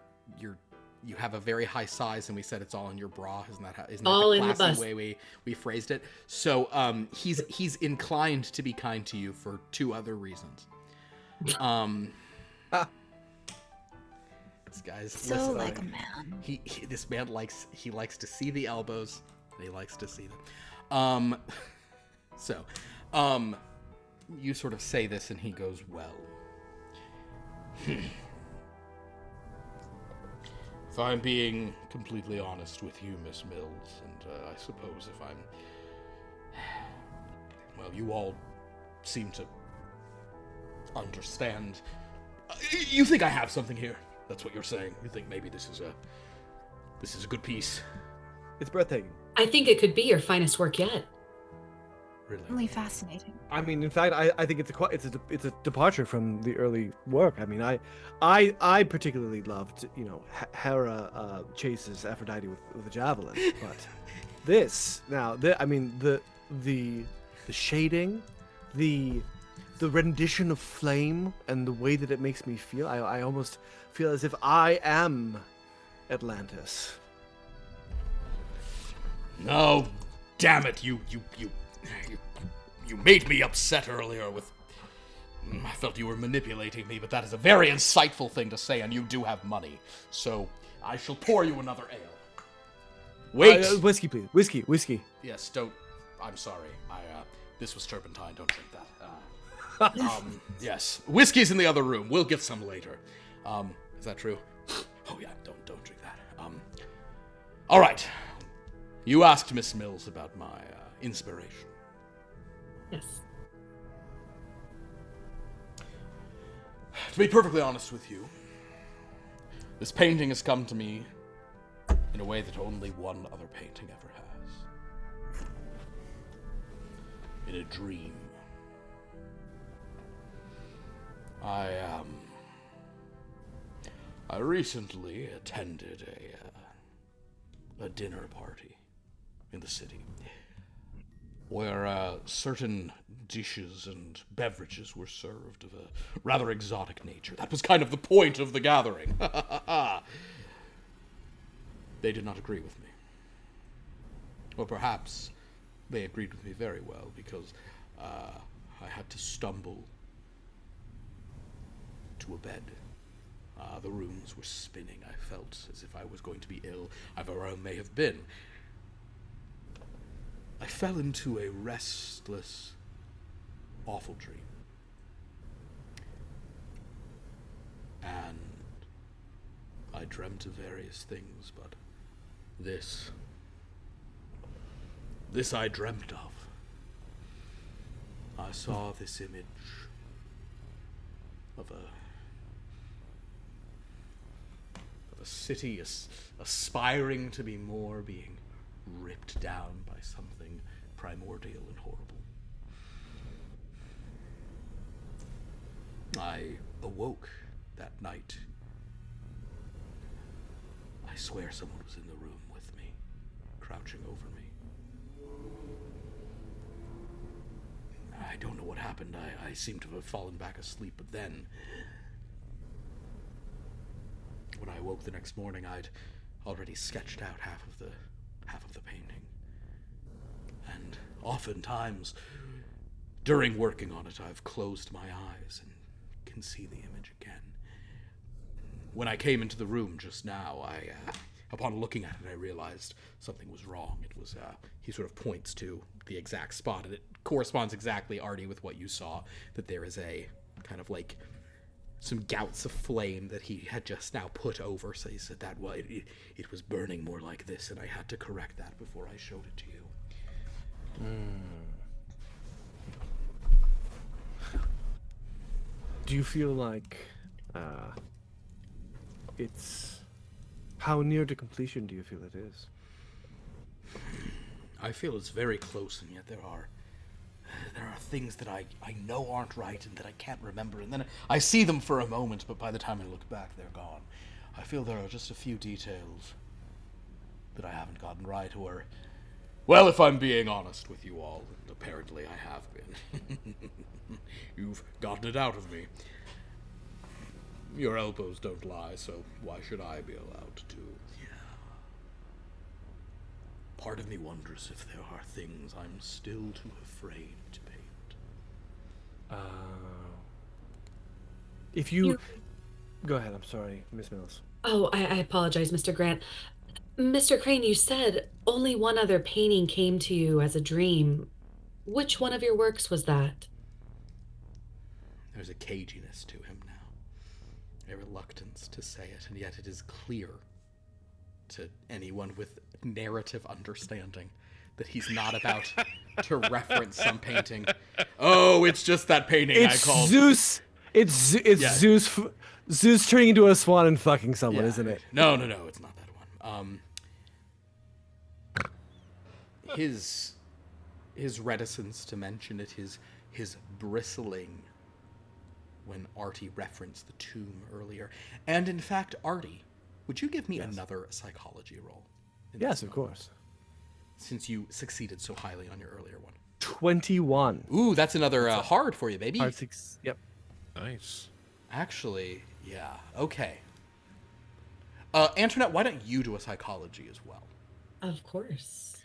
have a very high size and we said it's all in your bra? Isn't that All the in the classy bust. way we phrased it? So he's inclined to be kind to you for two other reasons. This guy's So like a man. This man likes to see the elbows. And he likes to see them. You sort of say this and he goes, well. If I'm being completely honest with you, Miss Mills, and I suppose if I'm... Well, you all seem to understand. You think I have something here? That's what you're saying. You think maybe this is a good piece? It's breathtaking. I think it could be your finest work yet. Really? Really fascinating. I mean, in fact, I think it's a departure from the early work. I mean, I particularly loved, Hera chases Aphrodite with a javelin, but this now, the shading, the rendition of flame, and the way that it makes me feel, I almost feel as if I am Atlantis. No, damn it! You made me upset earlier with... I felt you were manipulating me, but that is a very insightful thing to say, and you do have money. So, I shall pour you another ale. Wait! Whiskey, please. Whiskey. Yes, don't... I'm sorry. This was turpentine, don't drink that. Yes. Whiskey's in the other room. We'll get some later. Is that true? Oh, yeah, don't drink that. All right. You asked Miss Mills about my inspiration. Yes. To be perfectly honest with you, this painting has come to me in a way that only one other painting ever has. In a dream. I recently attended a dinner party in the city where certain dishes and beverages were served of a rather exotic nature. That was kind of the point of the gathering. They did not agree with me. Or perhaps they agreed with me very well, because I had to stumble to a bed. The rooms were spinning. I felt as if I was going to be ill. I very may have been. I fell into a restless, awful dream. And I dreamt of various things, but this I dreamt of. I saw this image of a city aspiring to be more, being ripped down by something primordial and horrible. I awoke that night. I swear someone was in the room with me, crouching over me. I don't know what happened. I seem to have fallen back asleep, but then, when I awoke the next morning, I'd already sketched out half of the painting. And oftentimes, during working on it, I've closed my eyes and can see the image again. When I came into the room just now, upon looking at it, I realized something was wrong. It was, he sort of points to the exact spot, and it corresponds exactly, Artie, with what you saw, that there is a kind of like some gouts of flame that he had just now put over. So he said that it was burning more like this, and I had to correct that before I showed it to you. Do you feel like it's... How near to completion do you feel it is? I feel it's very close, and yet there are things that I know aren't right and that I can't remember, and then I see them for a moment, but by the time I look back, they're gone. I feel there are just a few details that I haven't gotten right, or, well, if I'm being honest with you all, and apparently I have been. You've gotten it out of me. Your elbows don't lie, so why should I be allowed to? Part of me wonders if there are things I'm still too afraid to paint. If you... Go ahead, I'm sorry, Miss Mills. Oh, I apologize, Mr. Grant. Mr. Crane, you said only one other painting came to you as a dream. Which one of your works was that? There's a caginess to him now, a reluctance to say it, and yet it is clear to anyone with narrative understanding that he's not about to reference some painting. Oh, it's just that painting I called Zeus. It's Yeah. Zeus turning into a swan and fucking someone, Yeah. isn't it? No, it's not that one. His reticence to mention it, his bristling when Artie referenced the tomb earlier. And in fact, Artie, would you give me another psychology roll? Yes, of course. Since you succeeded so highly on your earlier one. 21. Ooh, that's another hard for you, baby. Hard 6. Yep. Nice. Actually, yeah. Okay. Antoinette, why don't you do a psychology as well? Of course.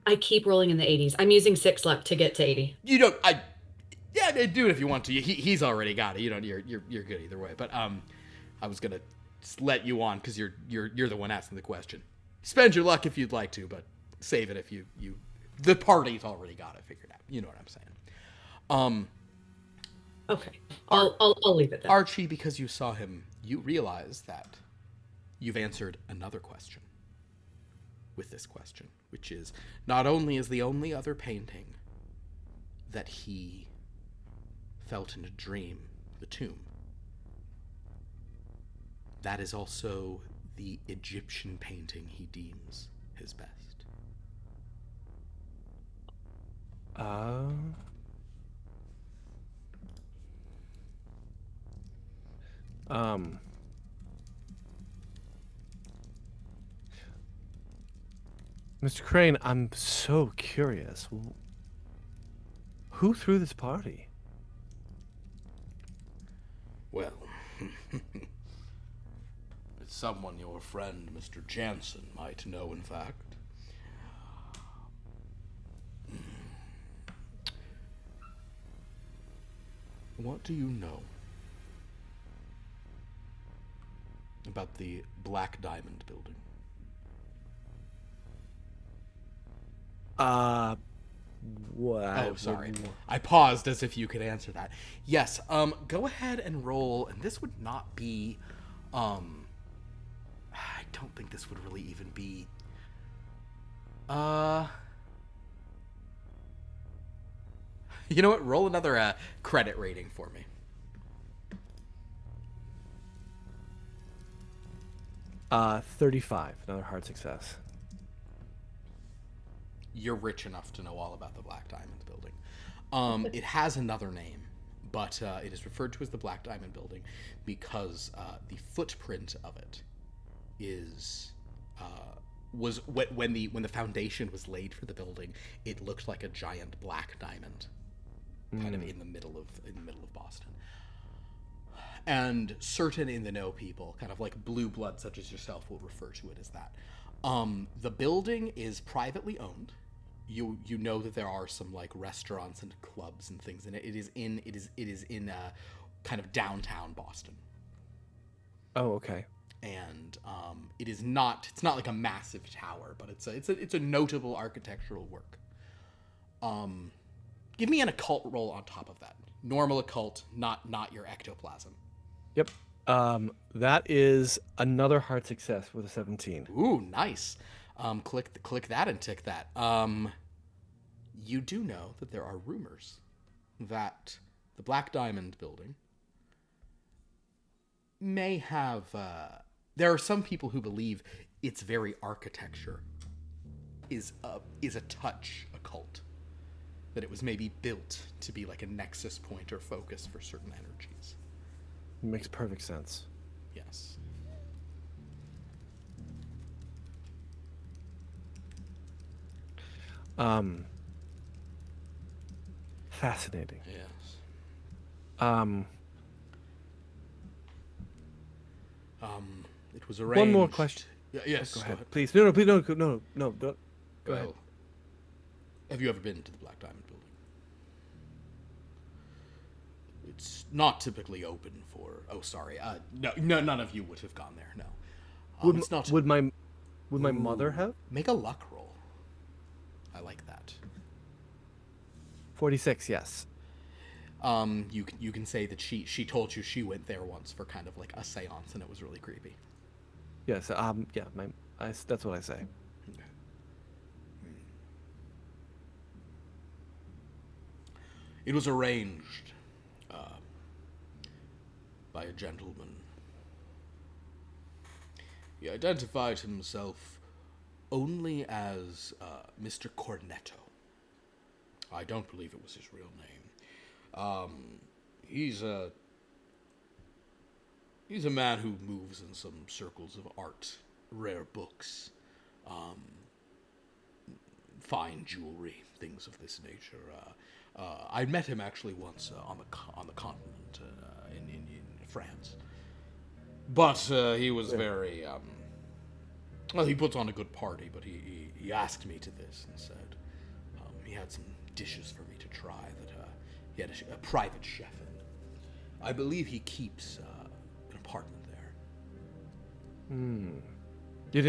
I keep rolling in the 80s. I'm using 6 luck to get to 80. You don't. Do it if you want to. He's already got it. You don't. You're good either way. But I was gonna just let you on because you're the one asking the question. Spend your luck if you'd like to, but save it if you the party's already got it figured out. You know what I'm saying? Okay, I'll leave it there. Archie, because you saw him, you realize that you've answered another question with this question, which is not only is the only other painting that he felt in a dream the tomb, that is also the Egyptian painting he deems his best. Mr. Crane, I'm so curious. Who threw this party? Well, it's someone your friend, Mr. Jansen, might know, in fact. What do you know about the Black Diamond building? What? Oh, sorry. I paused as if you could answer that. Yes, go ahead and roll, and this would not be, I don't think this would really even be, you know what, roll another, credit rating for me. 35. Another hard success. You're rich enough to know all about the Black Diamond building. It has another name, but it is referred to as the Black Diamond building because the footprint of it is was when the foundation was laid for the building. It looked like a giant black diamond, kind of in the middle of Boston. And certain in the know people, kind of like blue blood such as yourself, will refer to it as that. The building is privately owned. You know that there are some like restaurants and clubs and things in it. It is in kind of downtown Boston. Oh, okay. And it's not like a massive tower, but it's a notable architectural work. Give me an occult roll on top of that. Normal occult, not your ectoplasm. Yep. That is another hard success with a 17. Ooh, nice. Click that and tick that. You do know that there are rumors that the Black Diamond building may have. There are some people who believe its very architecture is a touch occult. That it was maybe built to be like a nexus point or focus for certain energies. Makes perfect sense. Yes. Fascinating. Yes. It was arranged. One more question. Yes. Go ahead, please. No, please, no, don't. Go ahead. Have you ever been to the Black Diamond building? It's not typically open for. Oh, sorry. No, none of you would have gone there. No. It's not. Would my mother have? Make a luck roll. I like that. 46. Yes. You can say that she told you she went there once for kind of like a séance and it was really creepy. Yes. Yeah. That's what I say. Okay. It was arranged by a gentleman. He identified himself only as Mr. Cornetto. I don't believe it was his real name. He's a man who moves in some circles of art, rare books, fine jewelry, things of this nature. I met him actually once on the continent in France, but he was very well. He puts on a good party, but he asked me to this and said he had some dishes for me to try that he had a private chef in. I believe he keeps an apartment there. Did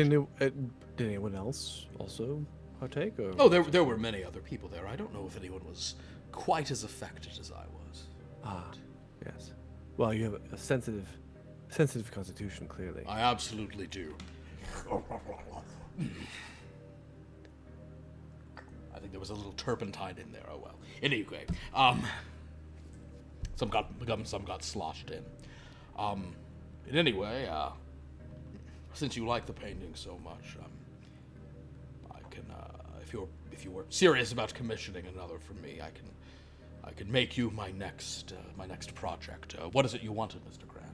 anyone else also partake? Or? Oh, there were many other people there. I don't know if anyone was quite as affected as I was. Ah, yes. Well, you have a sensitive constitution, clearly. I absolutely do. I think there was a little turpentine in there. Oh well. Anyway, some got sloshed in. And anyway, since you like the painting so much, I can, if you were serious about commissioning another from me, I can make you my next project. What is it you wanted, Mr. Grant?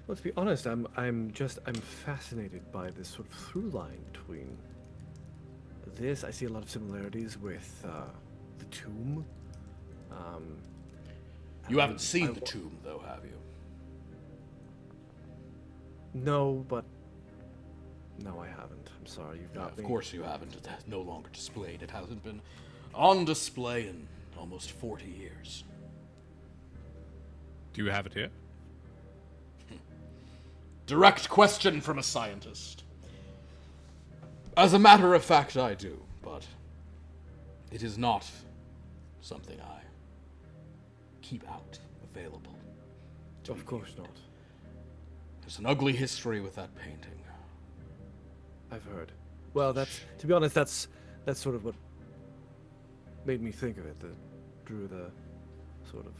Well, to be honest, I'm fascinated by this sort of through line between this. I see a lot of similarities with the tomb. You haven't seen the tomb, though, have you? No, but... No, I haven't. I'm sorry, you've got me. Of course you haven't. It's no longer displayed. It hasn't been on display in almost 40 years. Do you have it here? Direct question from a scientist. As a matter of fact, I do, but it is not something I keep out available. Of course not. There's an ugly history with that painting. I've heard. Well, to be honest, that's sort of what made me think of it. That drew the sort of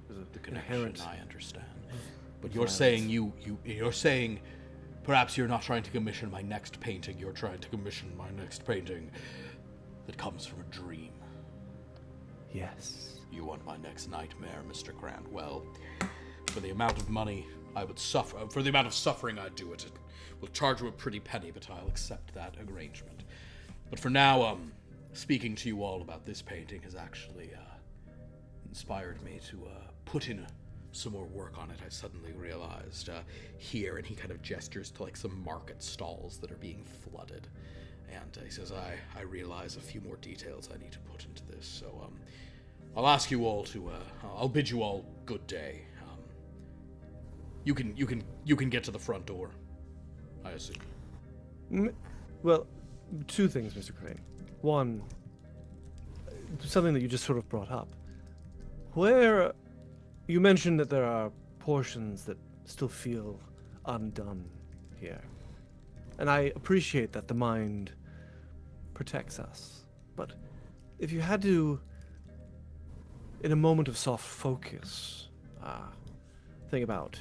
The inherent. connection, I understand. But you're saying you're saying perhaps you're not trying to commission my next painting, you're trying to commission my next painting that comes from a dream. Yes. You want my next nightmare, Mr. Grant. Well, for the amount of money I would suffer, for the amount of suffering I'd do it will charge you a pretty penny, but I'll accept that arrangement. But for now, speaking to you all about this painting has actually inspired me to put in some more work on it. I suddenly realized here, and he kind of gestures to like some market stalls that are being flooded, and he says, I realize a few more details I need to put into this, so I'll ask you all to I'll bid you all good day. You can get to the front door, I assume. Well, two things, Mr. Crane. One, something that you just sort of brought up. Where you mentioned that there are portions that still feel undone here. And I appreciate that the mind protects us. But if you had to, in a moment of soft focus, think about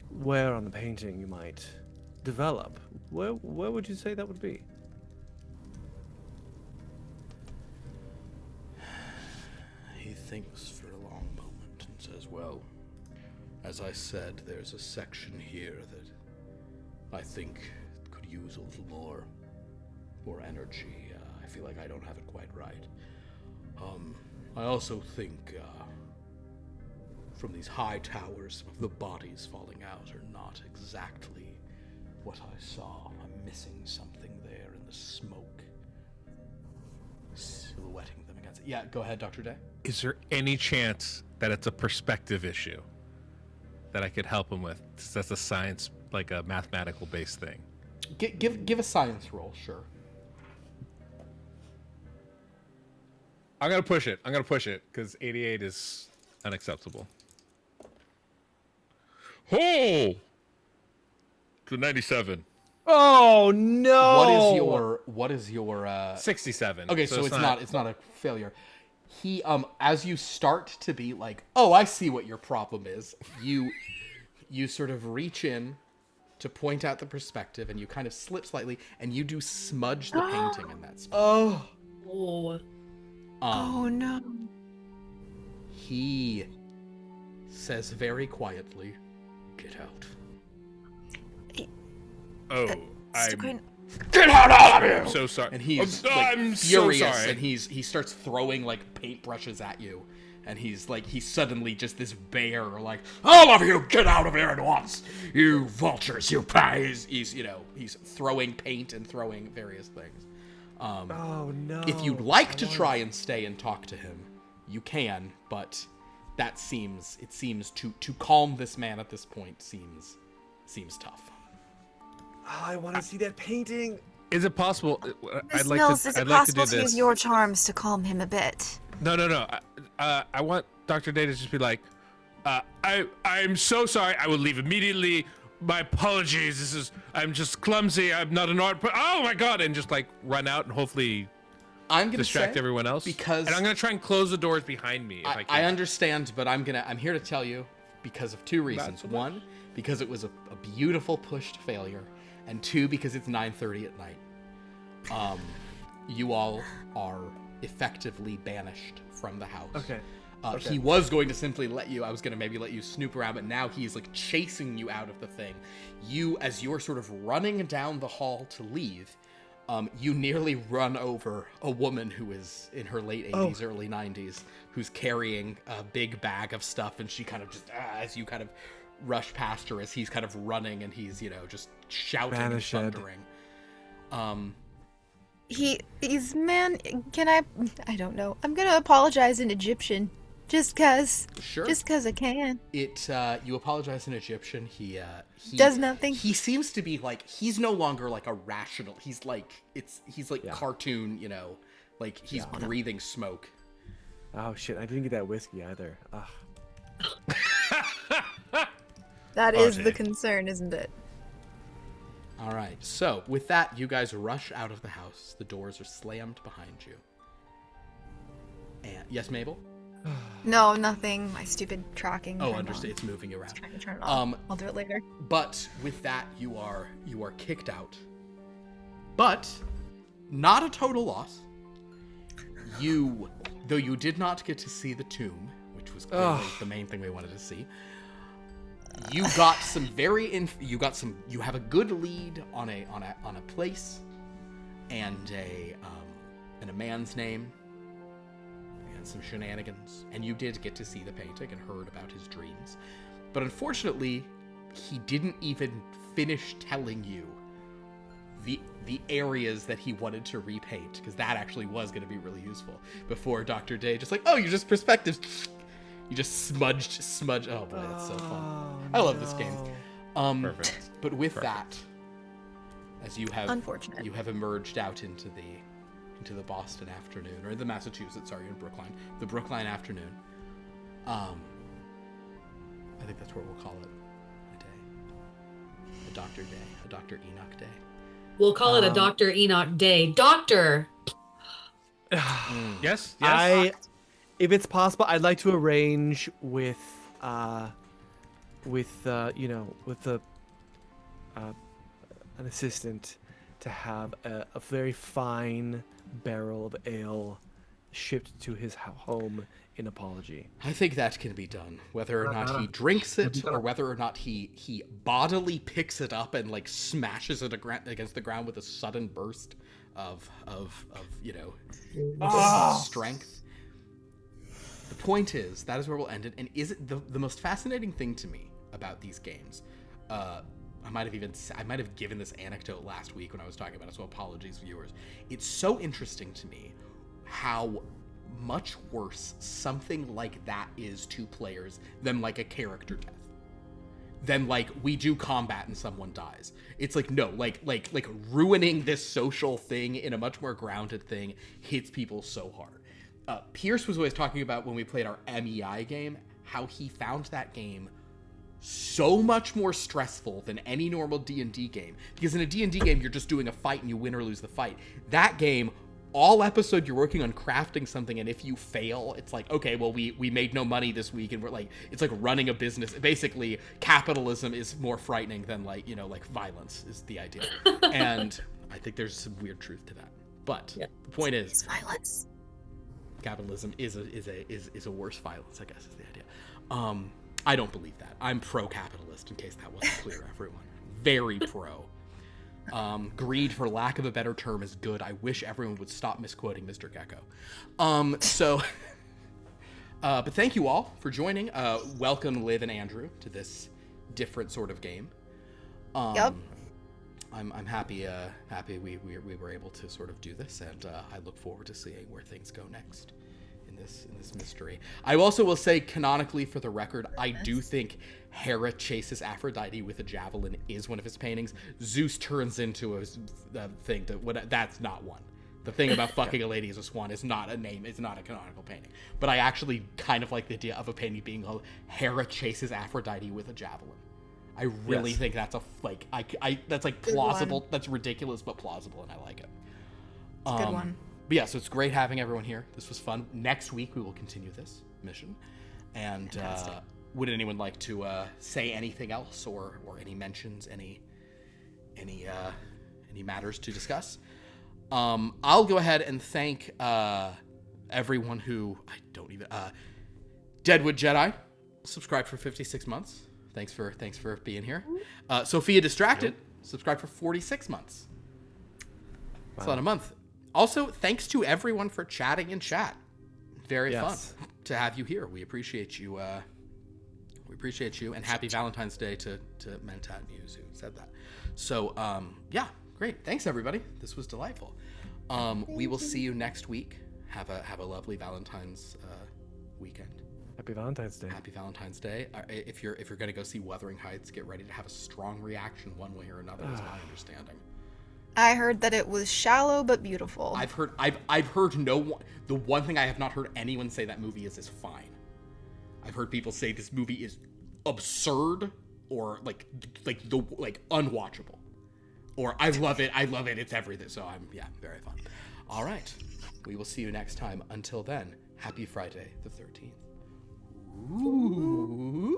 where on the painting you might develop, where would you say that would be? He thinks for a long moment and says, well, as I said, there's a section here that I think could use a little more energy. I feel like I don't have it quite right. I also think from these high towers, the bodies falling out are not exactly what I saw. I'm missing something there in the smoke, silhouetting them against it. Yeah, go ahead, Dr. Day. Is there any chance that it's a perspective issue that I could help him with? That's a science, like a mathematical based thing. Give a science roll, sure. I'm gonna push it because 88 is unacceptable. Oh, to 97. Oh no! What is your 67. Okay, so it's not a failure. He as you start to be like, "Oh, I see what your problem is." You sort of reach in to point out the perspective, and you kind of slip slightly, and you do smudge the painting in that spot. Oh. Oh no. He says very quietly, "Get out." Oh, Mr. Quinn, Get out of here! I'm so sorry. And he's I'm so furious, sorry. and he starts throwing like paintbrushes at you, and he's suddenly just this bear, like, all of you get out of here at once, you vultures, you pies. He's throwing paint and throwing various things. Oh no! If you'd like to try and stay and talk to him, you can, but it seems to calm this man at this point seems tough. Oh, I want to see that painting. Is it possible? Miss I'd like Mills, to. is it I'd like to do possible to this. use your charms to calm him a bit? No. I want Dr. Day to just be like, I'm so sorry. I will leave immediately. My apologies. I'm just clumsy. I'm not an art. Oh my god! And just like run out and hopefully I'm gonna distract say, everyone else. because and I'm gonna try and close the doors behind me. If I can. I understand, but I'm here to tell you because of two reasons. so much. One, because it was a beautiful pushed failure, and two, because it's 9:30 at night. You all are effectively banished from the house. Okay. He was going to simply I was going to maybe let you snoop around, but now he's like chasing you out of the thing. As you're sort of running down the hall to leave, you nearly run over a woman who is in her late 80s, early 90s, who's carrying a big bag of stuff, and she kind of just, as you kind of rush past her as he's kind of running and he's, just shouting and Vanished. thundering. He's man. Can I don't know. I'm gonna apologize in Egyptian, just cause. Sure. Just cause I can. You apologize in Egyptian. He Does nothing. He seems to be like, he's no longer like a rational. He's like Yeah. cartoon, like he's breathing smoke. Oh shit! I didn't get that whiskey either. Ugh. That is Jay. the concern, isn't it? All right. So with that, you guys rush out of the house. The doors are slammed behind you. And yes, Mabel. No, nothing. My stupid tracking. Oh, turned understand. on. It's moving around. Trying to turn it on. Um, I'll do it later. But with that, you are kicked out. But not a total loss. Though you did not get to see the tomb, which was clearly the main thing we wanted to see. You got some you have a good lead on a place and a man's name and some shenanigans, and you did get to see the painting and heard about his dreams. But unfortunately, he didn't even finish telling you the areas that he wanted to repaint, because that actually was going to be really useful before Dr. Day just like, oh, you just perspectives. You just smudged. Oh boy, that's so fun. I love this game. Perfect. But with Perfect. that, as you have Unfortunate. you have emerged out into the Boston afternoon, or the Massachusetts, sorry, in Brookline, the Brookline afternoon. I think that's what we'll call it, a day, a Dr. Day, a Dr. Enoch Day. We'll call it a Dr. Enoch Day. Doctor! Yes. If it's possible, I'd like to arrange with an assistant to have a very fine barrel of ale shipped to his home in apology. I think that can be done, whether or not he drinks it, or whether or not he bodily picks it up and like smashes it against the ground with a sudden burst of strength. The point is, that is where we'll end it. And is it the most fascinating thing to me about these games? I might have given this anecdote last week when I was talking about it, so apologies, viewers. It's so interesting to me how much worse something like that is to players than like a character death. Than like we do combat and someone dies. It's like no, like ruining this social thing in a much more grounded thing hits people so hard. Pierce was always talking about when we played our MEI game, how he found that game so much more stressful than any normal D&D game. Because in a D&D game, you're just doing a fight and you win or lose the fight. That game, all episode, you're working on crafting something, and if you fail, it's like, okay, well, we made no money this week, and we're like, it's like running a business. Basically, capitalism is more frightening than like violence is the idea. And I think there's some weird truth to that. But the point is, It's violence. capitalism is a worse violence, I guess, is the idea. I don't believe that. I'm pro-capitalist, in case that wasn't clear, everyone. Very pro. Greed, for lack of a better term, is good. I wish everyone would stop misquoting Mr. Gecko. But thank you all for joining. Welcome, Liv and Andrew, to this different sort of game. Yep. I'm happy we were able to sort of do this, and I look forward to seeing where things go next in this mystery. I also will say, canonically, for the record, I do think Hera chases Aphrodite with a javelin is one of his paintings. Zeus turns into a thing that's not one. The thing about fucking a lady as a swan is not a name. It's not a canonical painting. But I actually kind of like the idea of a painting being called Hera chases Aphrodite with a javelin. I really think that's that's like plausible. That's ridiculous, but plausible, and I like it. It's a good one. But yeah, so it's great having everyone here. This was fun. Next week we will continue this mission. And would anyone like to say anything else, or any mentions, any matters to discuss? I'll go ahead and thank everyone who Deadwood Jedi subscribed for 56 months. Thanks for being here. Sophia Distracted subscribed for 46 months. That's a lot of month. Also, thanks to everyone for chatting in chat. Very fun to have you here. We appreciate you. appreciate you, and happy Valentine's Day to Mentat and Hughes who said that. So, yeah, great. Thanks, everybody. This was delightful. We will see you next week. Have a lovely Valentine's weekend. Happy Valentine's Day. Happy Valentine's Day. If you're gonna go see Wuthering Heights, get ready to have a strong reaction one way or another. Is my understanding. I heard that it was shallow but beautiful. I've heard no one. The one thing I have not heard anyone say that movie is fine. I've heard people say this movie is absurd or like unwatchable, or I love it. It's everything. So very fun. All right, we will see you next time. Until then, happy Friday the 13th. Ooh.